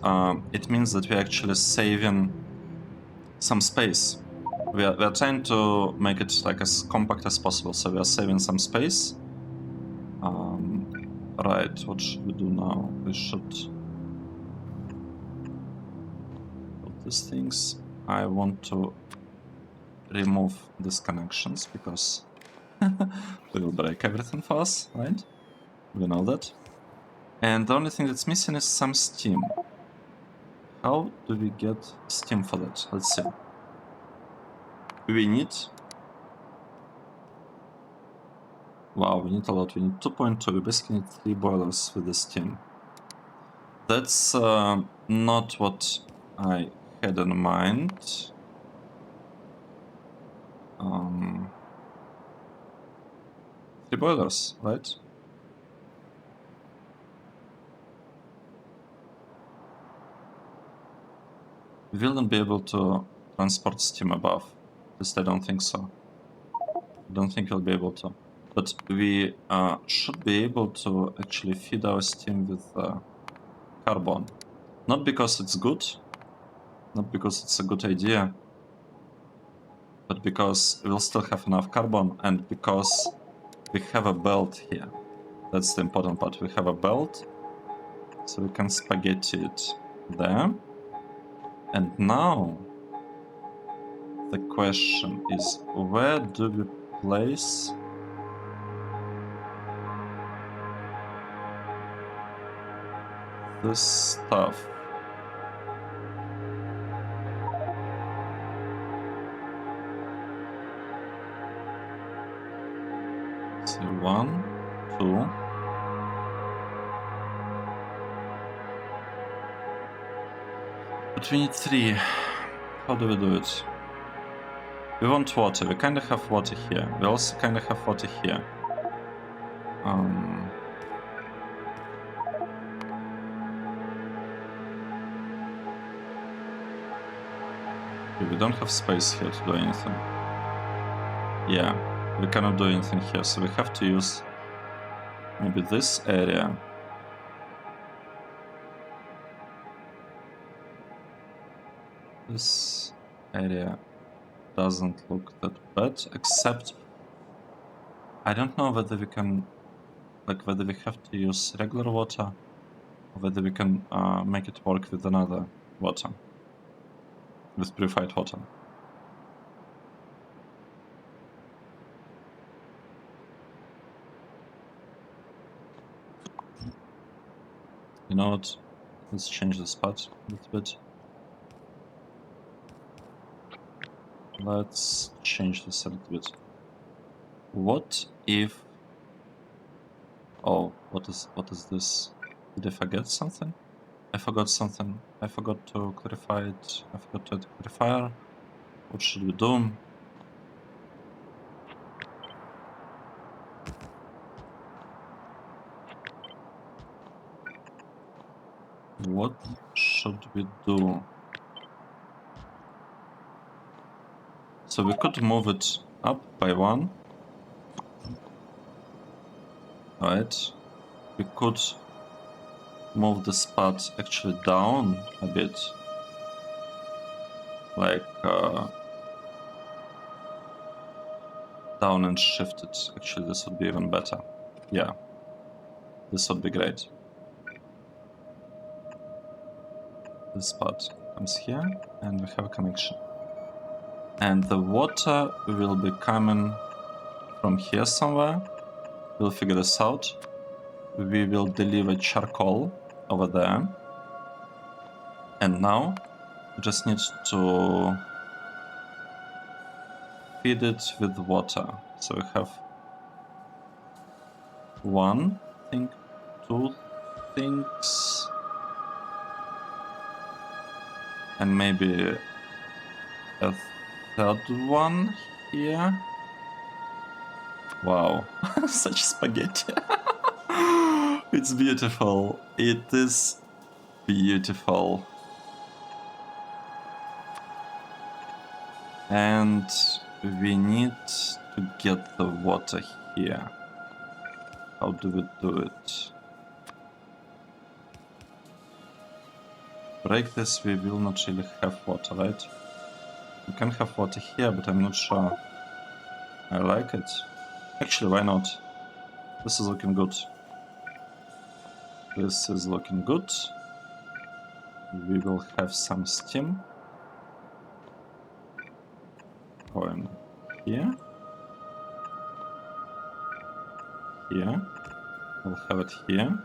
it means that we're actually saving some space. We are trying to make it like as compact as possible, so we are saving some space. Right, what should we do now? We should put these things. I want to remove these connections because we will break everything for us, right? We know that. And the only thing that's missing is some steam. How do we get steam for that? Let's see. We need... Wow, we need a lot. We need 2.2. We basically need 3 boilers with the steam. That's not what I had in mind. 3 boilers, right? We will not be able to transport steam above. At least I don't think so. I don't think we'll be able to. But we should be able to actually feed our steam with carbon. Not because it's good, not because it's a good idea, but because we'll still have enough carbon and because we have a belt here. That's the important part. We have a belt, so we can spaghetti it there. And now the question is, where do we place this stuff? So 1, 2. But we need 3. How do we do it? We want water. We kind of have water here. We also kind of have water here. We don't have space here to do anything. Yeah, we cannot do anything here, so we have to use maybe this area. This area doesn't look that bad, except I don't know whether we can, like, whether we have to use regular water or whether we can make it work with another water, with purified water. You know what? Let's change the spot a little bit. Let's change this a little bit. What if... Oh, what is this? Did I forget something? I forgot something. I forgot to clarify it. I forgot to add a clarifier. What should we do? What should we do? So we could move it up by 1. Right. We could move the spot actually down a bit. Like down and shift it. Actually, this would be even better. Yeah. This would be great. This spot comes here and we have a connection. And the water will be coming from here somewhere. We'll figure this out. We will deliver charcoal over there. And now we just need to feed it with water. So we have 1 thing, 2 things, and maybe a 3rd one here. Wow, such spaghetti. It's beautiful. It is beautiful. And we need to get the water here. How do we do it? Break this, we will not really have water, right? We can have water here, but I'm not sure I like it. Actually, why not? This is looking good. This is looking good. We will have some steam going here. Here. We'll have it here.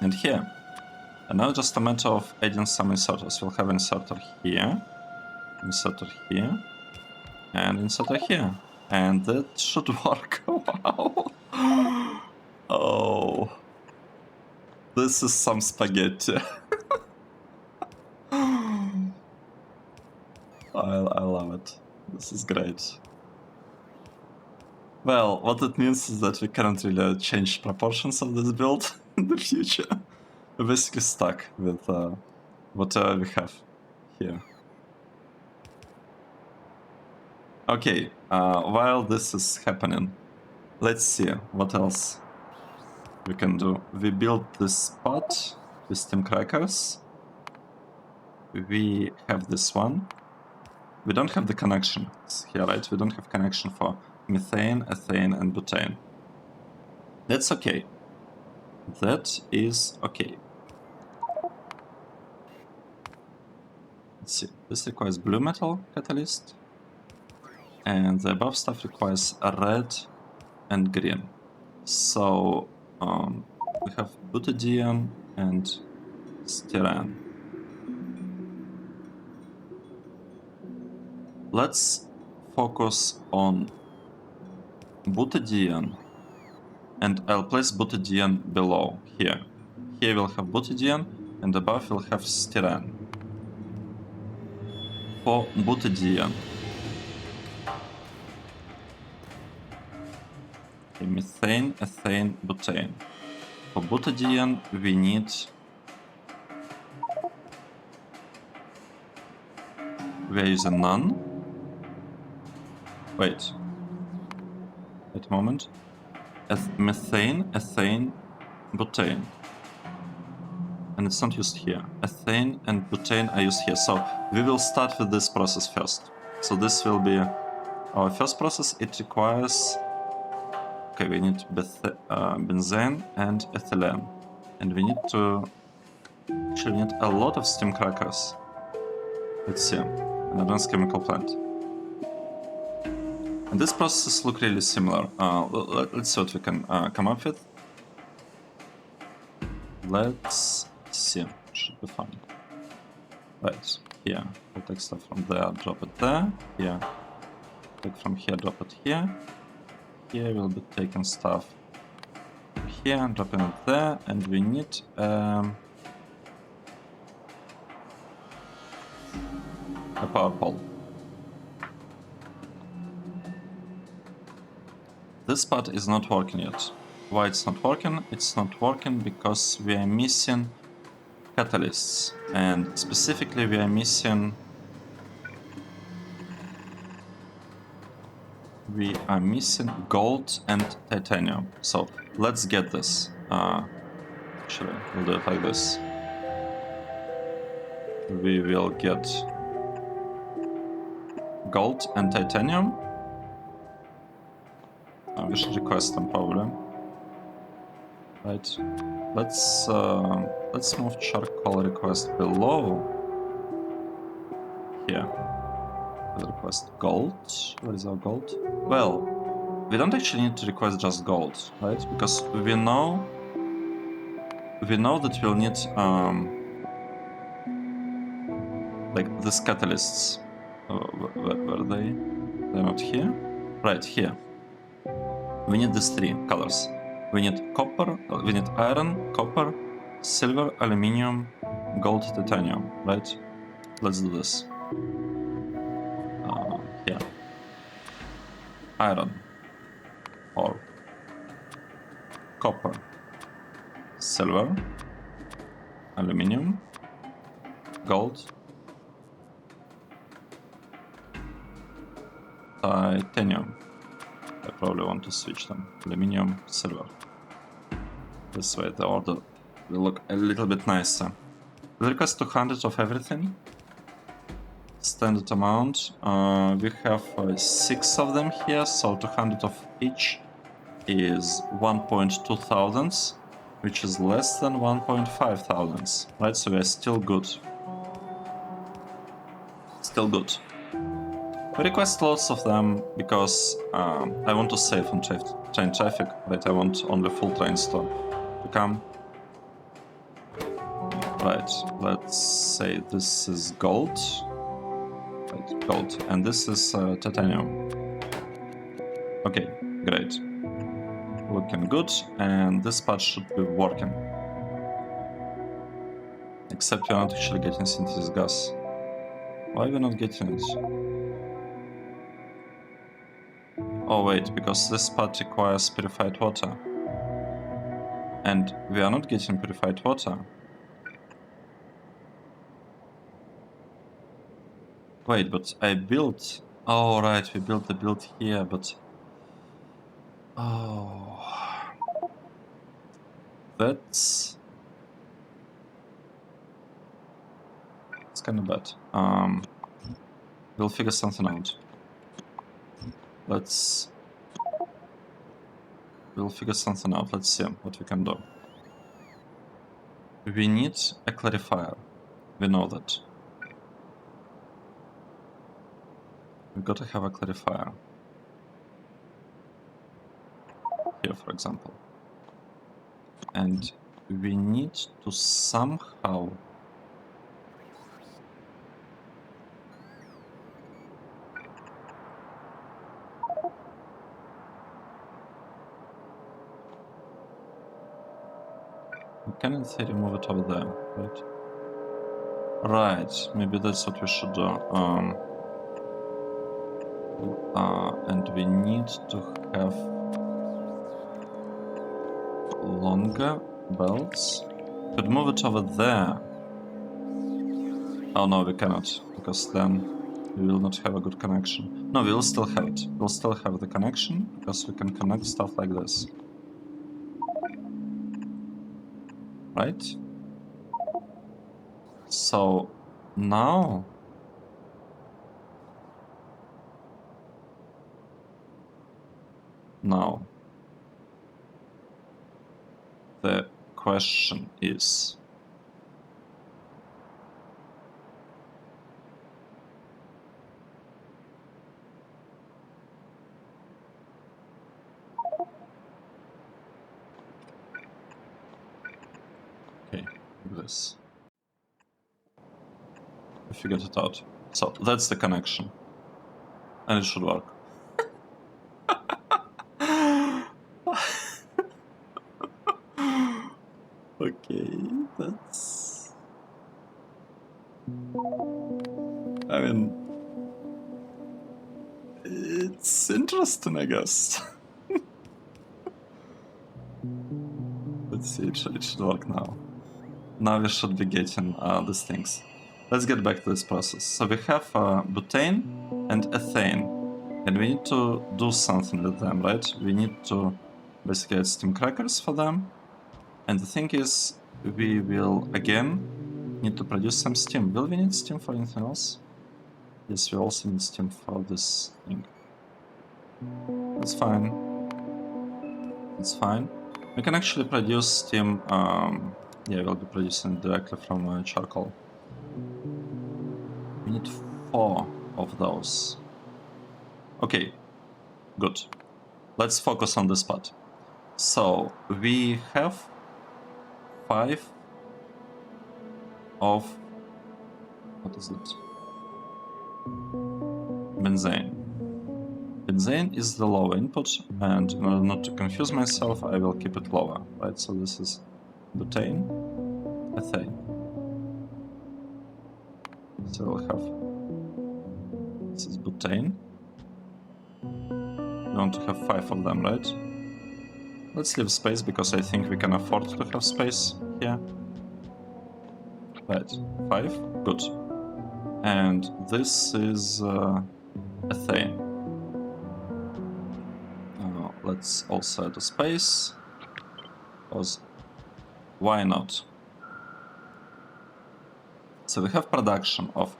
And here. And now just a matter of adding some inserters. We'll have inserter here, inserter here, and inserter here. And that should work. Wow. Oh. This is some spaghetti. I love it. This is great. Well, what it means is that we cannot really change proportions of this build in the future. We're basically stuck with whatever we have here. Okay, while this is happening, let's see what else we can do. We built this spot with steam crackers. We have this one. We don't have the connection here, right? We don't have connection for methane, ethane, and butane. That's okay. That is okay. Let's see. This requires blue metal catalyst, and the above stuff requires a red and green. So we have butadiene and STYRENE. Let's focus on butadiene, and I'll place butadiene below here. Here we'll have butadiene, and above we'll have STYRENE. For butadiene, methane, ethane, butane. For butadiene, we need we're using none. Wait a moment. Methane, ethane, butane. And it's not used here. Ethane and butane are used here. So we will start with this process first. So this will be our first process. It requires... Okay, we need benzene and ethylene. And we need to... Actually, we need a lot of steam crackers. Let's see. An advanced chemical plant. And these processes look really similar. Let's see what we can come up with. Let's see. Should be fun. Right, here. We'll take stuff from there, drop it there. Here. Take from here, drop it here. Here we'll be taking stuff here and dropping it there. And we need a power pole. This part is not working yet. Why it's not working? It's not working because we are missing catalysts, and specifically we are missing gold and titanium. So let's get this. Actually, we'll do it like this. We will get gold and titanium. We should request them probably. Right. Let's move charcoal request below here. We'll request gold. Where is our gold? Well, we don't actually need to request just gold, right? Because we know that we'll need like these catalysts. Where are they? They're not here. Right here. We need these three colors. We need copper, we need iron, copper, silver, aluminium, gold, titanium, right? Let's do this. Here. Iron, or copper, silver, aluminium, gold, titanium. I probably want to switch them. Aluminium, silver. This way the order will look a little bit nicer. We'll request 200 of everything. Standard amount. We have 6 of them here, so 200 of each is 1.2 thousandths, which is less than 1.5 thousandths, right? So we're still good. Still good. We request lots of them because I want to save on train traffic, right? I want only full trains to come. Right, let's say this is gold. Right, gold. And this is titanium. Okay, great. Looking good, and this part should be working. Except we're not actually getting synthesis gas. Why are we not getting it? Oh wait, because this part requires purified water. And we are not getting purified water. Wait, but I built... Oh right, we built the build here, but... Oh... That's... It's kinda bad. We'll figure something out. Let's we'll figure something out. Let's see what we can do. We need a clarifier. We know that. We've got to have a clarifier. Here, for example. And we need to somehow we can in theory move it over there, right? Right, maybe that's what we should do. And we need to have longer belts. Could move it over there. Oh no, we cannot, because then we will not have a good connection. No, we will still have it. We'll still have the connection, because we can connect stuff like this. Right? So now the question is, okay, like this. I figured it out. So that's the connection. And it should work. Okay, that's... I mean... It's interesting, I guess. Let's see, it should work now. Now we should be getting these things. Let's get back to this process. So we have butane and ethane. And we need to do something with them, right? We need to basically add steam crackers for them. And the thing is, we will again need to produce some steam. Will we need steam for anything else? Yes, we also need steam for this thing. That's fine. It's fine. We can actually produce steam. Yeah, we'll be producing it directly from charcoal. We need 4 of those. Okay, good. Let's focus on this part. So we have 5 of, what is it? Benzene. Benzene is the low input, and in order not to confuse myself, I will keep it lower, right? So this is butane, ethane. So we'll have, this is butane. We want to have 5 of them, right? Let's leave space, because I think we can afford to have space here. Right, 5, good. And this is ethane. Let's also add a space, because why not? So we have production of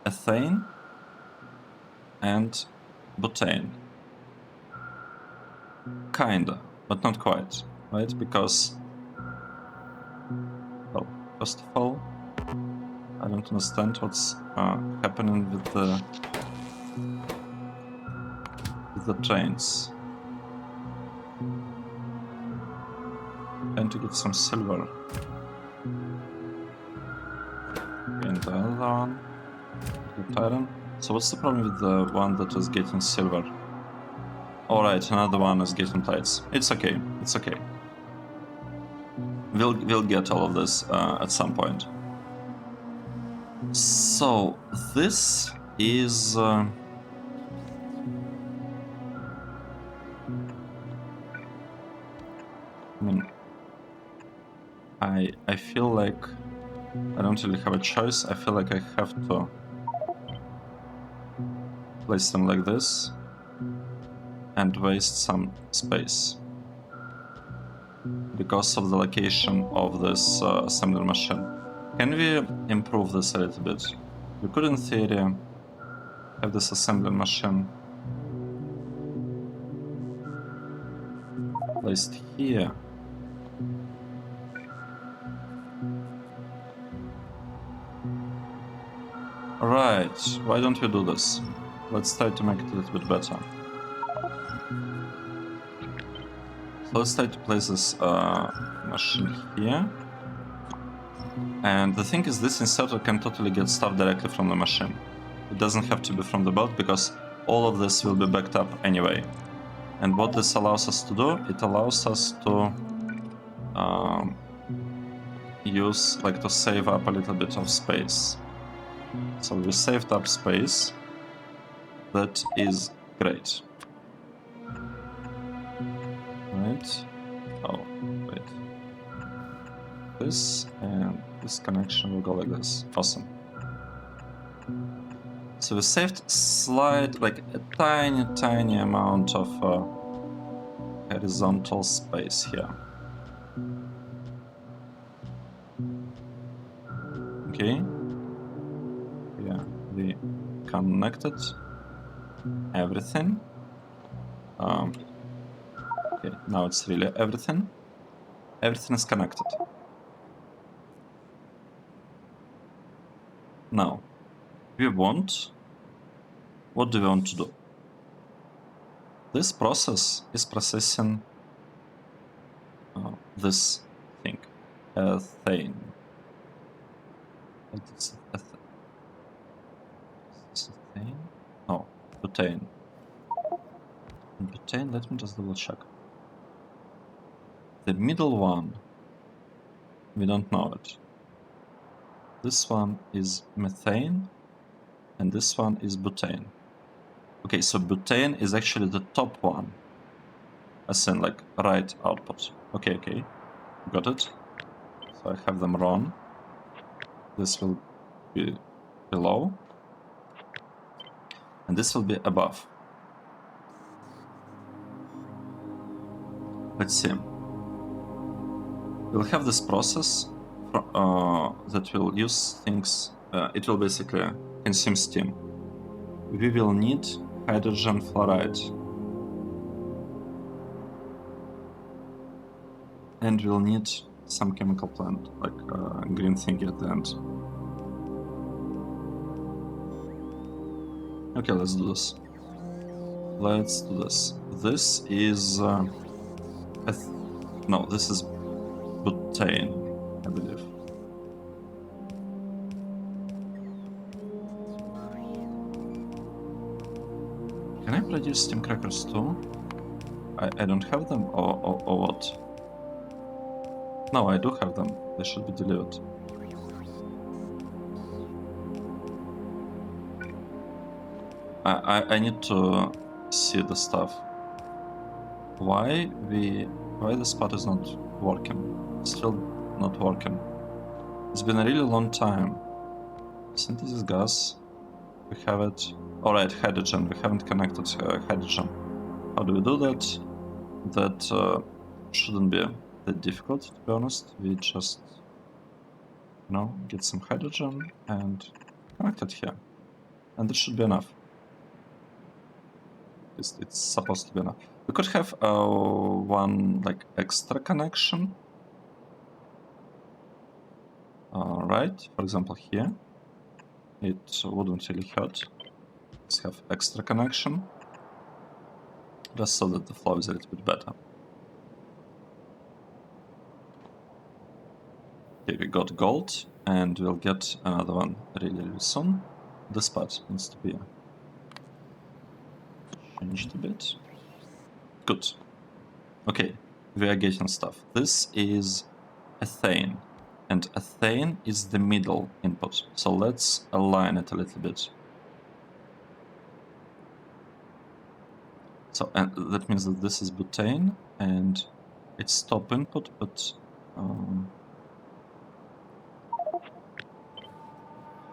ethane and butane. Kinda, but not quite, right? Because, well, first of all, I don't understand what's happening with the trains. Trying to get some silver. And the other one, the iron. So what's the problem with the one that is getting silver? Alright, another one is getting plates. It's okay, it's okay. We'll get all of this at some point. So this is I mean, I feel like I don't really have a choice. I feel like I have to place them like this and waste some space because of the location of this assembly machine. Can we improve this a little bit? We could, in theory, have this assembly machine placed here. Right, why don't we do this? Let's try to make it a little bit better. So let's try to place this machine here. And the thing is, this inserter can totally get stuff directly from the machine. It doesn't have to be from the belt, because all of this will be backed up anyway. And what this allows us to do, it allows us to use, like, to save up a little bit of space. So we saved up space. That is great. Right. Oh, wait. This and this connection will go like this. Awesome. So we saved like a tiny amount of horizontal space here. Okay. Yeah, we connected everything. Okay, now it's really everything. Everything is connected. Now, what do we want to do? This process is processing this thing, ethane. What is this ethane? Oh, butane. Butane, let me just double check. The middle one, we don't know it. This one is methane, and this one is butane. Okay, so butane is actually the top one, as in, like, right output. Okay, got it. So I have them wrong. This will be below, and this will be above. Let's see. We'll have this process that will use things. It will basically consume steam. We will need hydrogen fluoride, and we'll need some chemical plant, like green thing at the end. Okay, let's do this. This is no, this is butane, I believe. Can I produce steam crackers too? I don't have them, or what? No, I do have them. They should be delivered. I need to see the stuff. Why this part is not working? Still not working. It's been a really long time. Synthesis gas. We have it. Alright, hydrogen. We haven't connected hydrogen. How do we do that? That shouldn't be that difficult, to be honest. We just, get some hydrogen and connect it here. And that should be enough. It's supposed to be enough. We could have one, like, extra connection. Right, for example here. It wouldn't really hurt. Let's have extra connection. Just so that the flow is a little bit better. Okay, we got gold, and we'll get another one really soon. This part needs to be changed a bit. Good. Okay, we are getting stuff. This is ethane, and ethane is the middle input. So let's align it a little bit. So, and that means that this is butane, and it's top input, but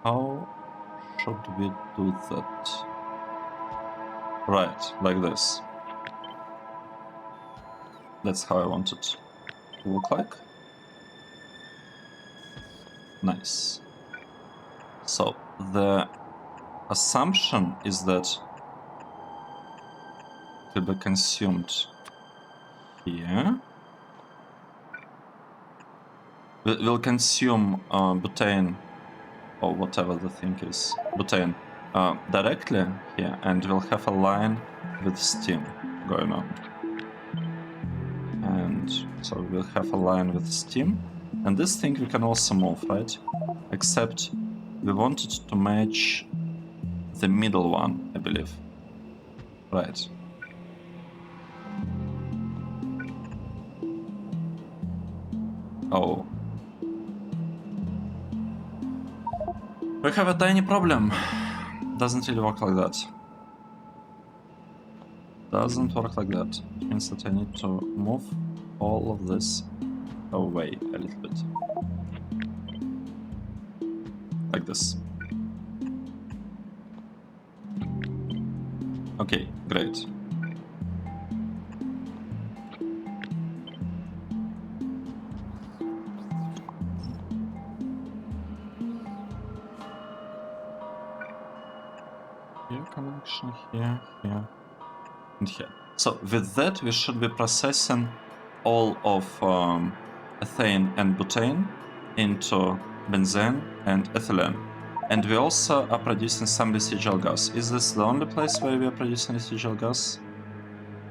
how should we do that? Right, like this. That's how I want it to look like. Nice. So the assumption is that it will be consumed here. We'll consume butane, or whatever the thing is, butane, directly here, and we'll have a line with steam going on. And so we'll have a line with steam, and this thing we can also move, right? Except we want it to match the middle one, I believe. Right. Oh. We have a tiny problem. Doesn't really work like that. Doesn't work like that. It means that I need to move all of this away a little bit. Like this. Okay, great. Here connection, here, here, and here. So with that we should be processing all of ethane and butane into benzene and ethylene. And we also are producing some residual gas. Is this the only place where we are producing residual gas?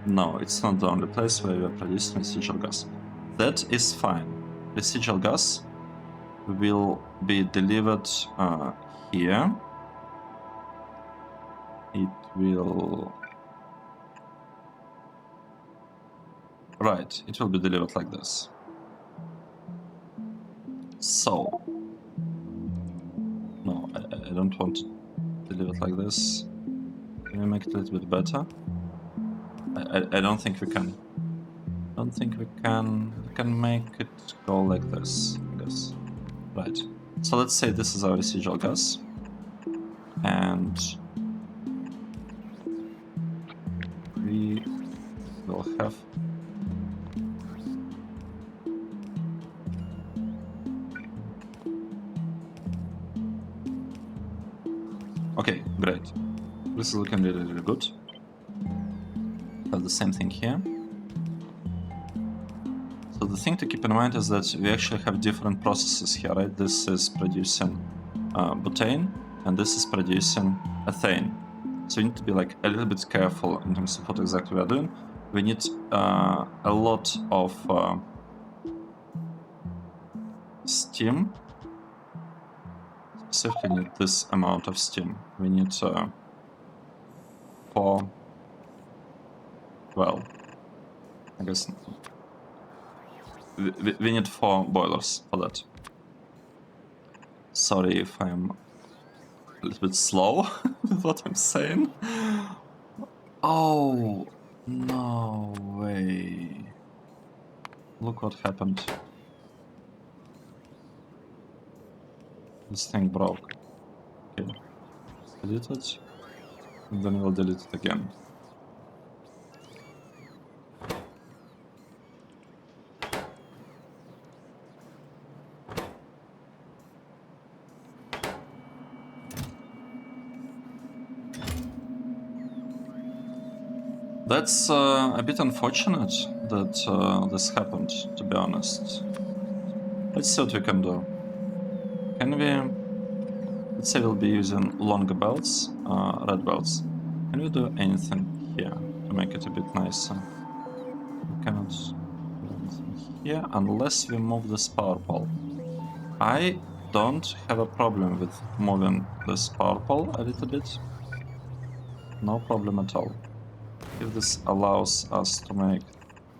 No, it's not the only place where we are producing residual gas. That is fine. Residual gas will be delivered here. It will... Right, it will be delivered like this. So... No, I don't want to deliver it like this. Can we make it a little bit better? I don't think we can. Don't think we can. We can make it go like this, I guess. Right. So let's say this is our residual gas. And... we will have... Okay, great. This is looking really, really good. Have the same thing here. So the thing to keep in mind is that we actually have different processes here, right? This is producing butane, and this is producing ethane. So we need to be like a little bit careful in terms of what exactly we are doing. We need a lot of steam. Specifically need this amount of steam. We need 4... Well, I guess we need 4 boilers for that. Sorry if I'm a little bit slow with what I'm saying. Oh, no way. Look what happened. This thing broke. Okay. Delete it. And then we'll delete it again. That's a bit unfortunate that this happened, to be honest. Let's see what we can do. Can we... Let's say we'll be using longer belts, red belts. Can we do anything here to make it a bit nicer? We cannot do anything here unless we move this power pole. I don't have a problem with moving this power pole a little bit. No problem at all. If this allows us to make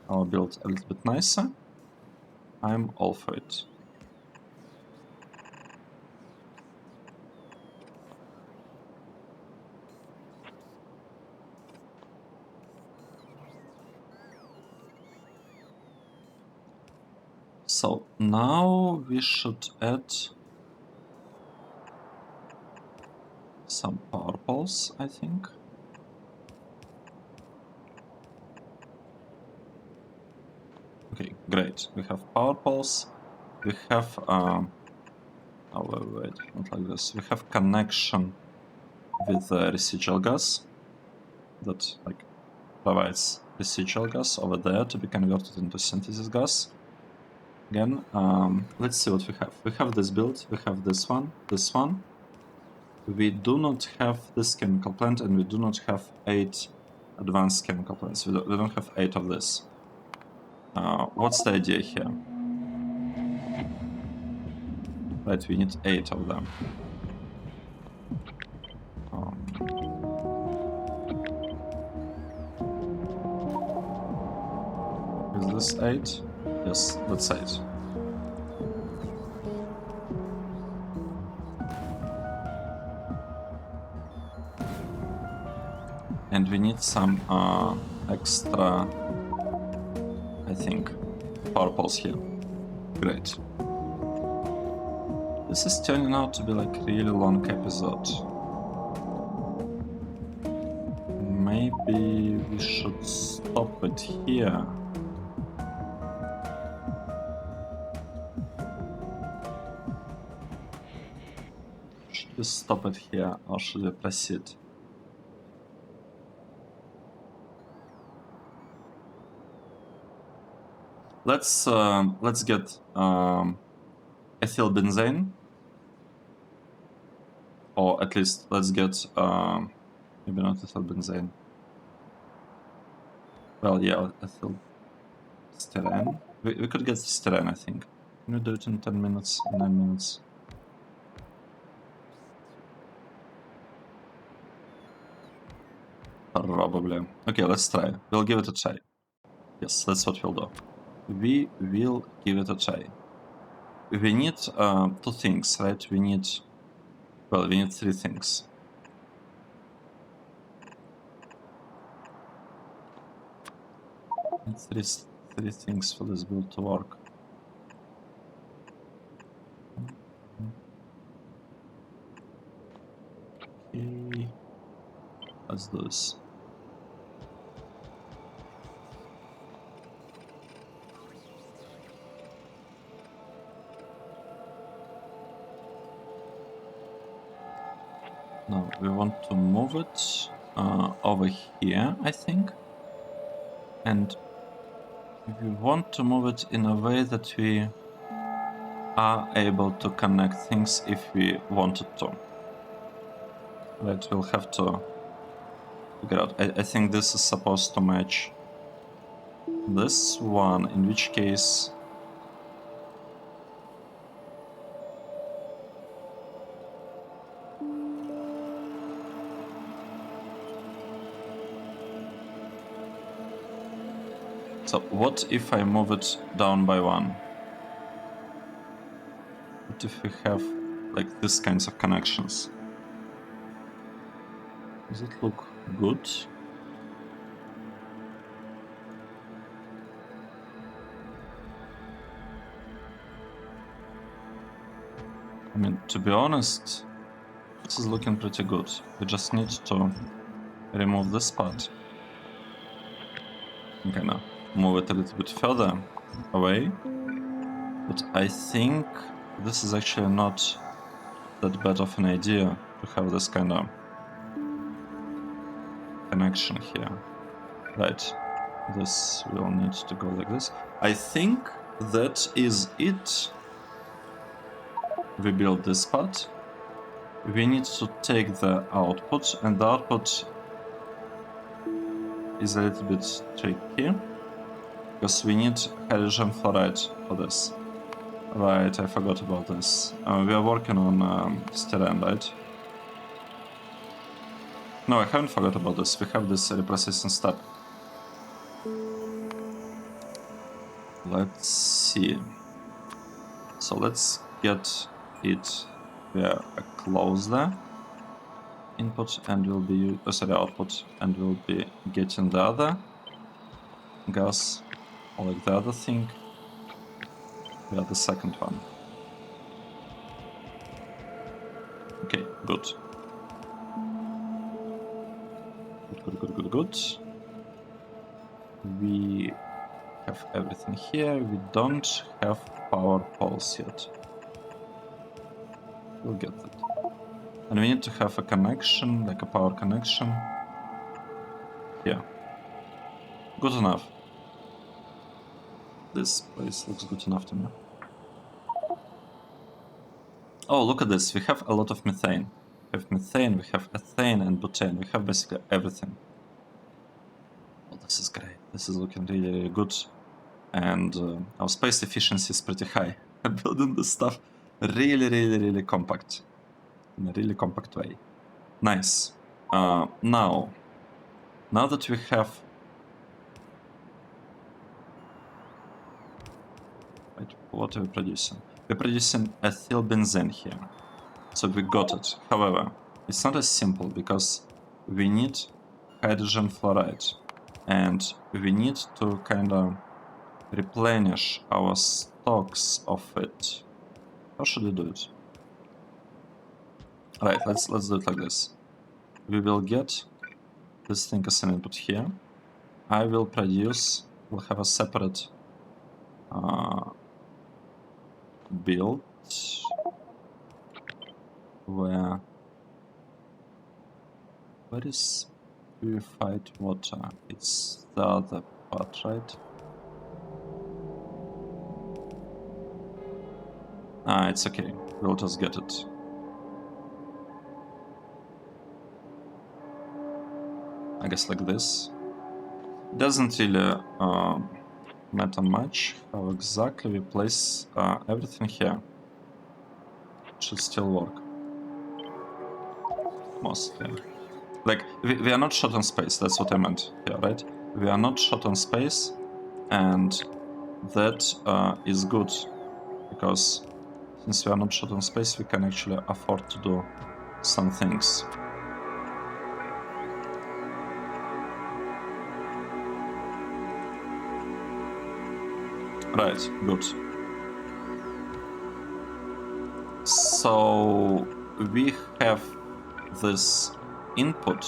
our build a little bit nicer, I'm all for it. So now we should add some power poles, I think. Okay, great. We have power poles. We have oh wait, not like this. We have connection with residual gas that like provides residual gas over there to be converted into synthesis gas. Again, let's see what we have. We have this build, we have this one. We do not have this chemical plant, and we do not have 8 advanced chemical plants. We don't have 8 of this. What's the idea here? Right, we need 8 of them. Is this 8? Yes, that's 8. And we need some extra, I think, power poles here. Great. This is turning out to be like a really long episode. Maybe we should stop it here. Should we stop it here or should we proceed? Let's get ethyl benzene, or at least let's get maybe not ethyl benzene. Well, yeah, ethyl styrene. We could get styrene, I think. Can we do it in 10 minutes, 9 minutes? Probably. Okay, let's try. We'll give it a try. Yes, that's what we'll do. We will give it a try. We need 2 things, right? We need 3 things. Three things for this build to work. Okay, let's do this. Now we want to move it over here, I think. And we want to move it in a way that we are able to connect things if we wanted to. Right, we'll have to figure out. I think this is supposed to match this one, in which case so what if I move it down by 1? What if we have like these kinds of connections? Does it look good? I mean, to be honest, this is looking pretty good. We just need to remove this part. I'm gonna move it a little bit further away. But I think this is actually not that bad of an idea to have this kind of connection here. Right, this will need to go like this. I think that is it. We build this part. We need to take the output, and the output is a little bit tricky because we need hydrogen fluoride for this. Right, I forgot about this. We are working on styrene, right? No, I haven't forgot about this. We have this reprocessing step. Let's see. So let's get it where a close there. Input, and we'll be output, and we'll be getting the other gas, or like the other thing. We are the second one. Okay, good. Good. We have everything here. We don't have power poles yet. We'll get that. And we need to have a connection, like a power connection. Here. Good enough. This place looks good enough to me. Oh, look at this. We have a lot of methane. We have methane, we have ethane and butane. We have basically everything. Oh, this is great. This is looking really, really good. And our space efficiency is pretty high. I'm building this stuff really, really, really compact. In a really compact way. Nice. Now that we have... Wait, what are we producing? We're producing ethyl benzene here. So we got it. However, it's not as simple because we need hydrogen fluoride. And we need to kind of replenish our stocks of it. How should we do it? Right, let's do it like this. We will get this thing as an input here. I will produce, we'll have a separate build where is purified water? It's the other part, right? Ah, it's okay. We'll just get it. I guess like this. Doesn't really matter much how exactly we place everything here. It should still work. Mostly. Like, we are not short on space, that's what I meant here, right? We are not short on space, and that is good, because since we are not short on space, we can actually afford to do some things. Right, good. So we have this input,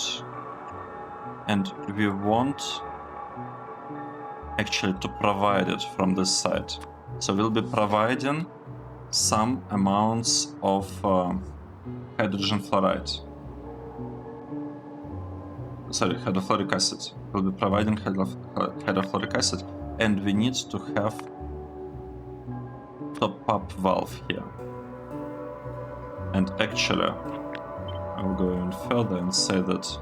and we want actually to provide it from this side. So we'll be providing some amounts of hydrogen fluoride. Sorry, hydrofluoric acid. We'll be providing hydrofluoric acid, and we need to have top-up valve here. And actually, I'll go even further and say that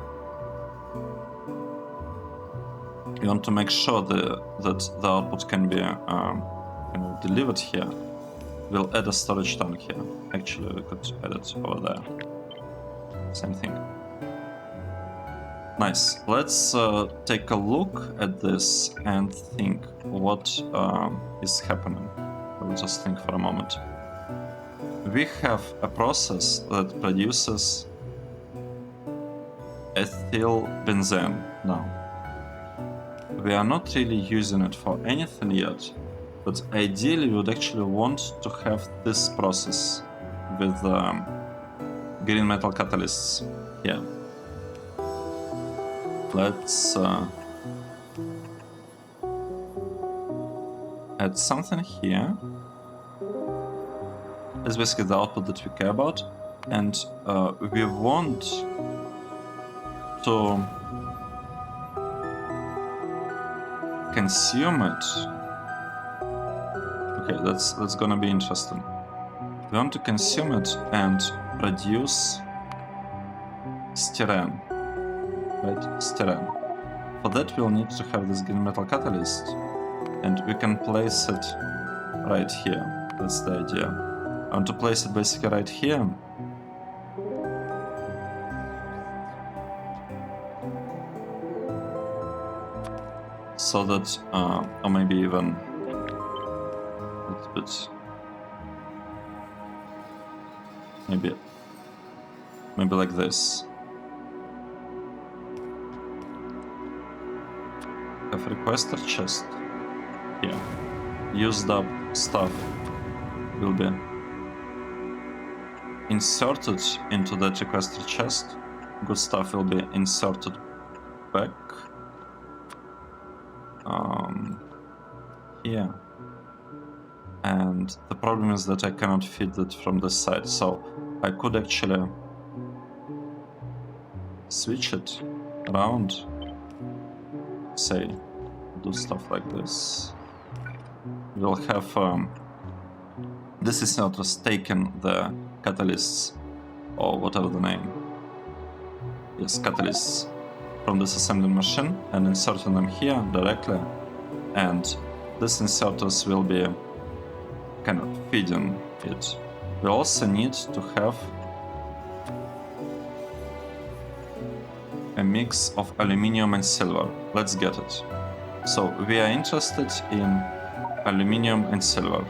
you want to make sure that the output can be delivered here. We'll add a storage tank here. Actually, we could add it over there. Same thing. Nice. Let's take a look at this and think what is happening. We'll just think for a moment. We have a process that produces ethyl benzene now. We are not really using it for anything yet, but ideally we would actually want to have this process with green metal catalysts here. Let's add something here. It's basically the output that we care about, and we want to consume it. Okay, that's gonna be interesting. We want to consume it and produce STYRENE, right? STYRENE. For that we'll need to have this green metal catalyst, and we can place it right here. That's the idea. I want to place it basically right here. So that, or maybe even a little bit, maybe like this. Have requester chest here. Used up stuff will be inserted into that requester chest. Good stuff will be inserted back here. And the problem is that I cannot feed it from this side, so I could actually switch it around, say do stuff like this. We'll have this is not just taken the catalysts or whatever the name. Yes, catalysts from this assembly machine and inserting them here directly, and these inserters will be kind of feeding it. We also need to have a mix of aluminium and silver. Let's get it. So we are interested in aluminium and silver.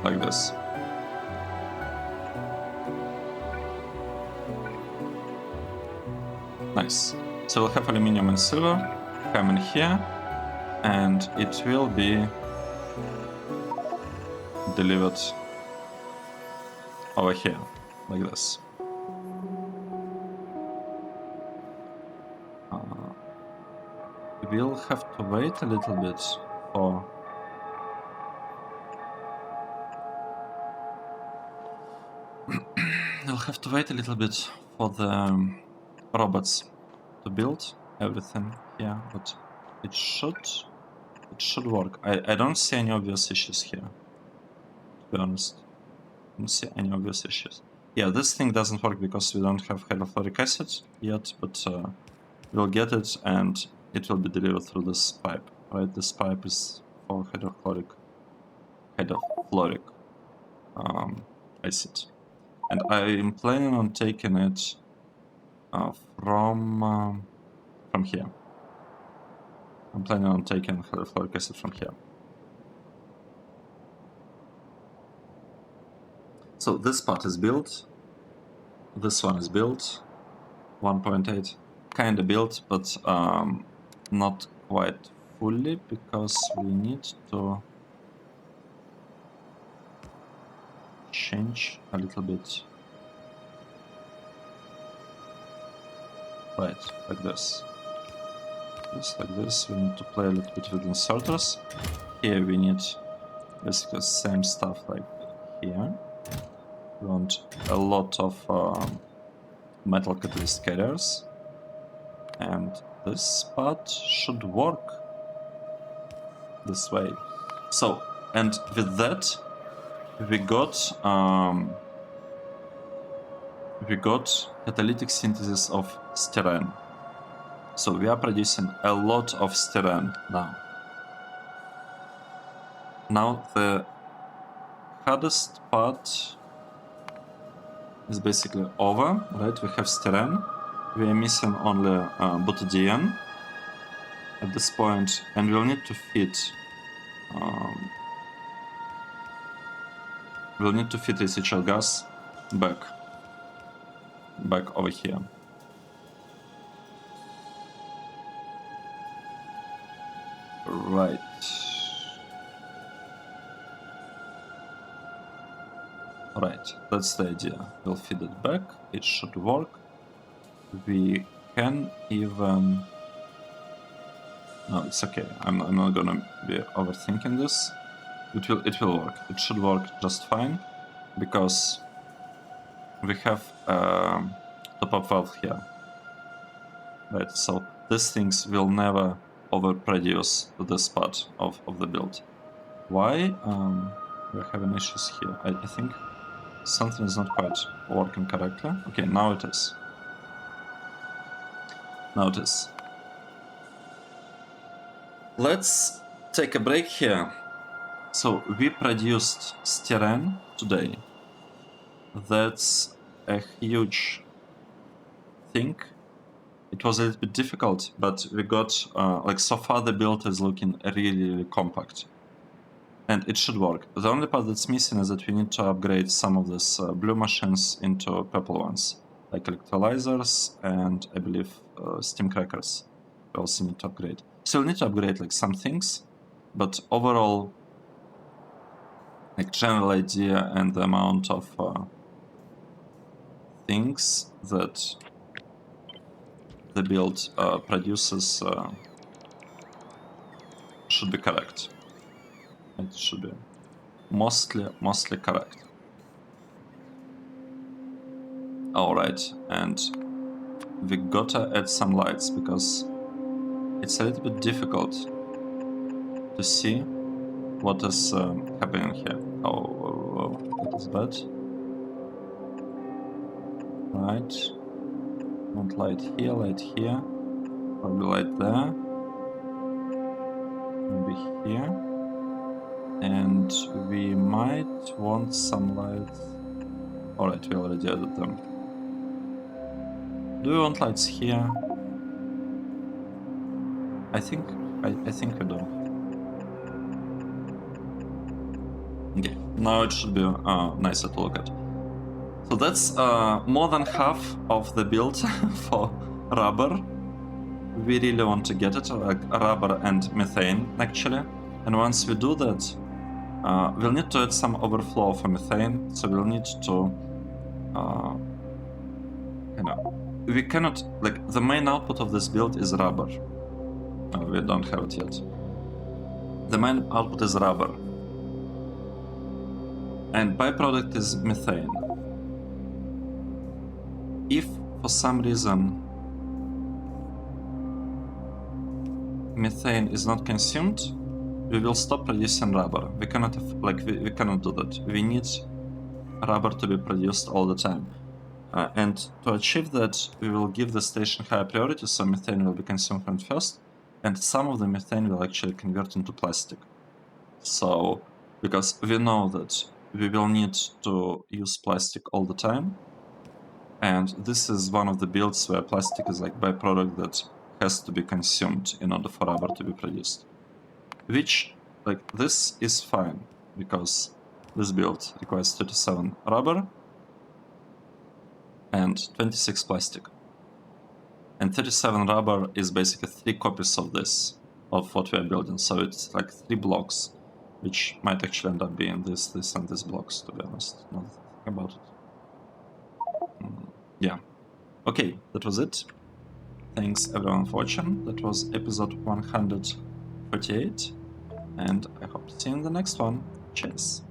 Like this. Nice. So we'll have aluminium and silver coming here, and it will be delivered over here, like this. We'll have to wait a little bit for... We'll have to wait a little bit for the robots to build everything here, but it should work. I don't see any obvious issues here, to be honest. I don't see any obvious issues. Yeah, this thing doesn't work because we don't have hydrofluoric acid yet, but we'll get it and it will be delivered through this pipe, right? This pipe is for hydrofluoric acid. And I'm planning on taking it from here. I'm planning on taking hydrofluoric acid from here. So this part is built. This one is built. 1.8, kinda built, but not quite fully because we need to change a little bit. Right, like this. Just like this. We need to play a little bit with inserters. Here we need basically the same stuff like here. We want a lot of metal catalyst carriers, and this part should work this way. So, and with that, we got catalytic synthesis of styrene. So we are producing a lot of styrene now. Now the hardest part is basically over, right? We have styrene. We are missing only butadiene at this point, and we'll need to feed HCl gas back over here. Right. Right, that's the idea. We'll feed it back, it should work. We can even... No, it's okay. I'm not gonna be overthinking this. It will work. It should work just fine, because we have top-up valve here. Right, so these things will never overproduce this part of the build. Why? We're having issues here. I think something is not quite working correctly. Okay, now it is. Now it is. Let's take a break here. So we produced styrene today. That's a huge thing. It was a little bit difficult, but we got, like, so far the build is looking really, really compact. And it should work. The only part that's missing is that we need to upgrade some of these blue machines into purple ones, like electrolyzers and, I believe, steam crackers. We also need to upgrade. So we need to upgrade, like, some things, but overall, like, general idea and the amount of things that the build produces should be correct. It should be mostly correct. Alright, and we gotta add some lights because it's a little bit difficult to see what is happening here. Oh, that is bad. Right. Want light here, probably light there. Maybe here. And we might want some lights. Alright, we already added them. Do we want lights here? I think we do. Okay, now it should be nicer to look at. So that's more than half of the build for rubber. We really want to get it, like rubber and methane actually. And once we do that, we'll need to add some overflow for methane, so we'll need to, we cannot, like, the main output of this build is rubber. We don't have it yet. The main output is rubber. And byproduct is methane. If for some reason methane is not consumed, we will stop producing rubber. We cannot we cannot do that. We need rubber to be produced all the time. And to achieve that, we will give the station higher priority, so methane will be consumed from first, and some of the methane will actually convert into plastic. So, because we know that we will need to use plastic all the time, and this is one of the builds where plastic is like byproduct that has to be consumed in order for rubber to be produced. Which, like, this is fine, because this build requires 37 rubber and 26 plastic. And 37 rubber is basically 3 copies of this, of what we are building, so it's like 3 blocks, which might actually end up being this, and this blocks, to be honest, now that I think about it. Yeah. Okay, that was it. Thanks everyone for watching. That was episode 148, and I hope to see you in the next one. Cheers!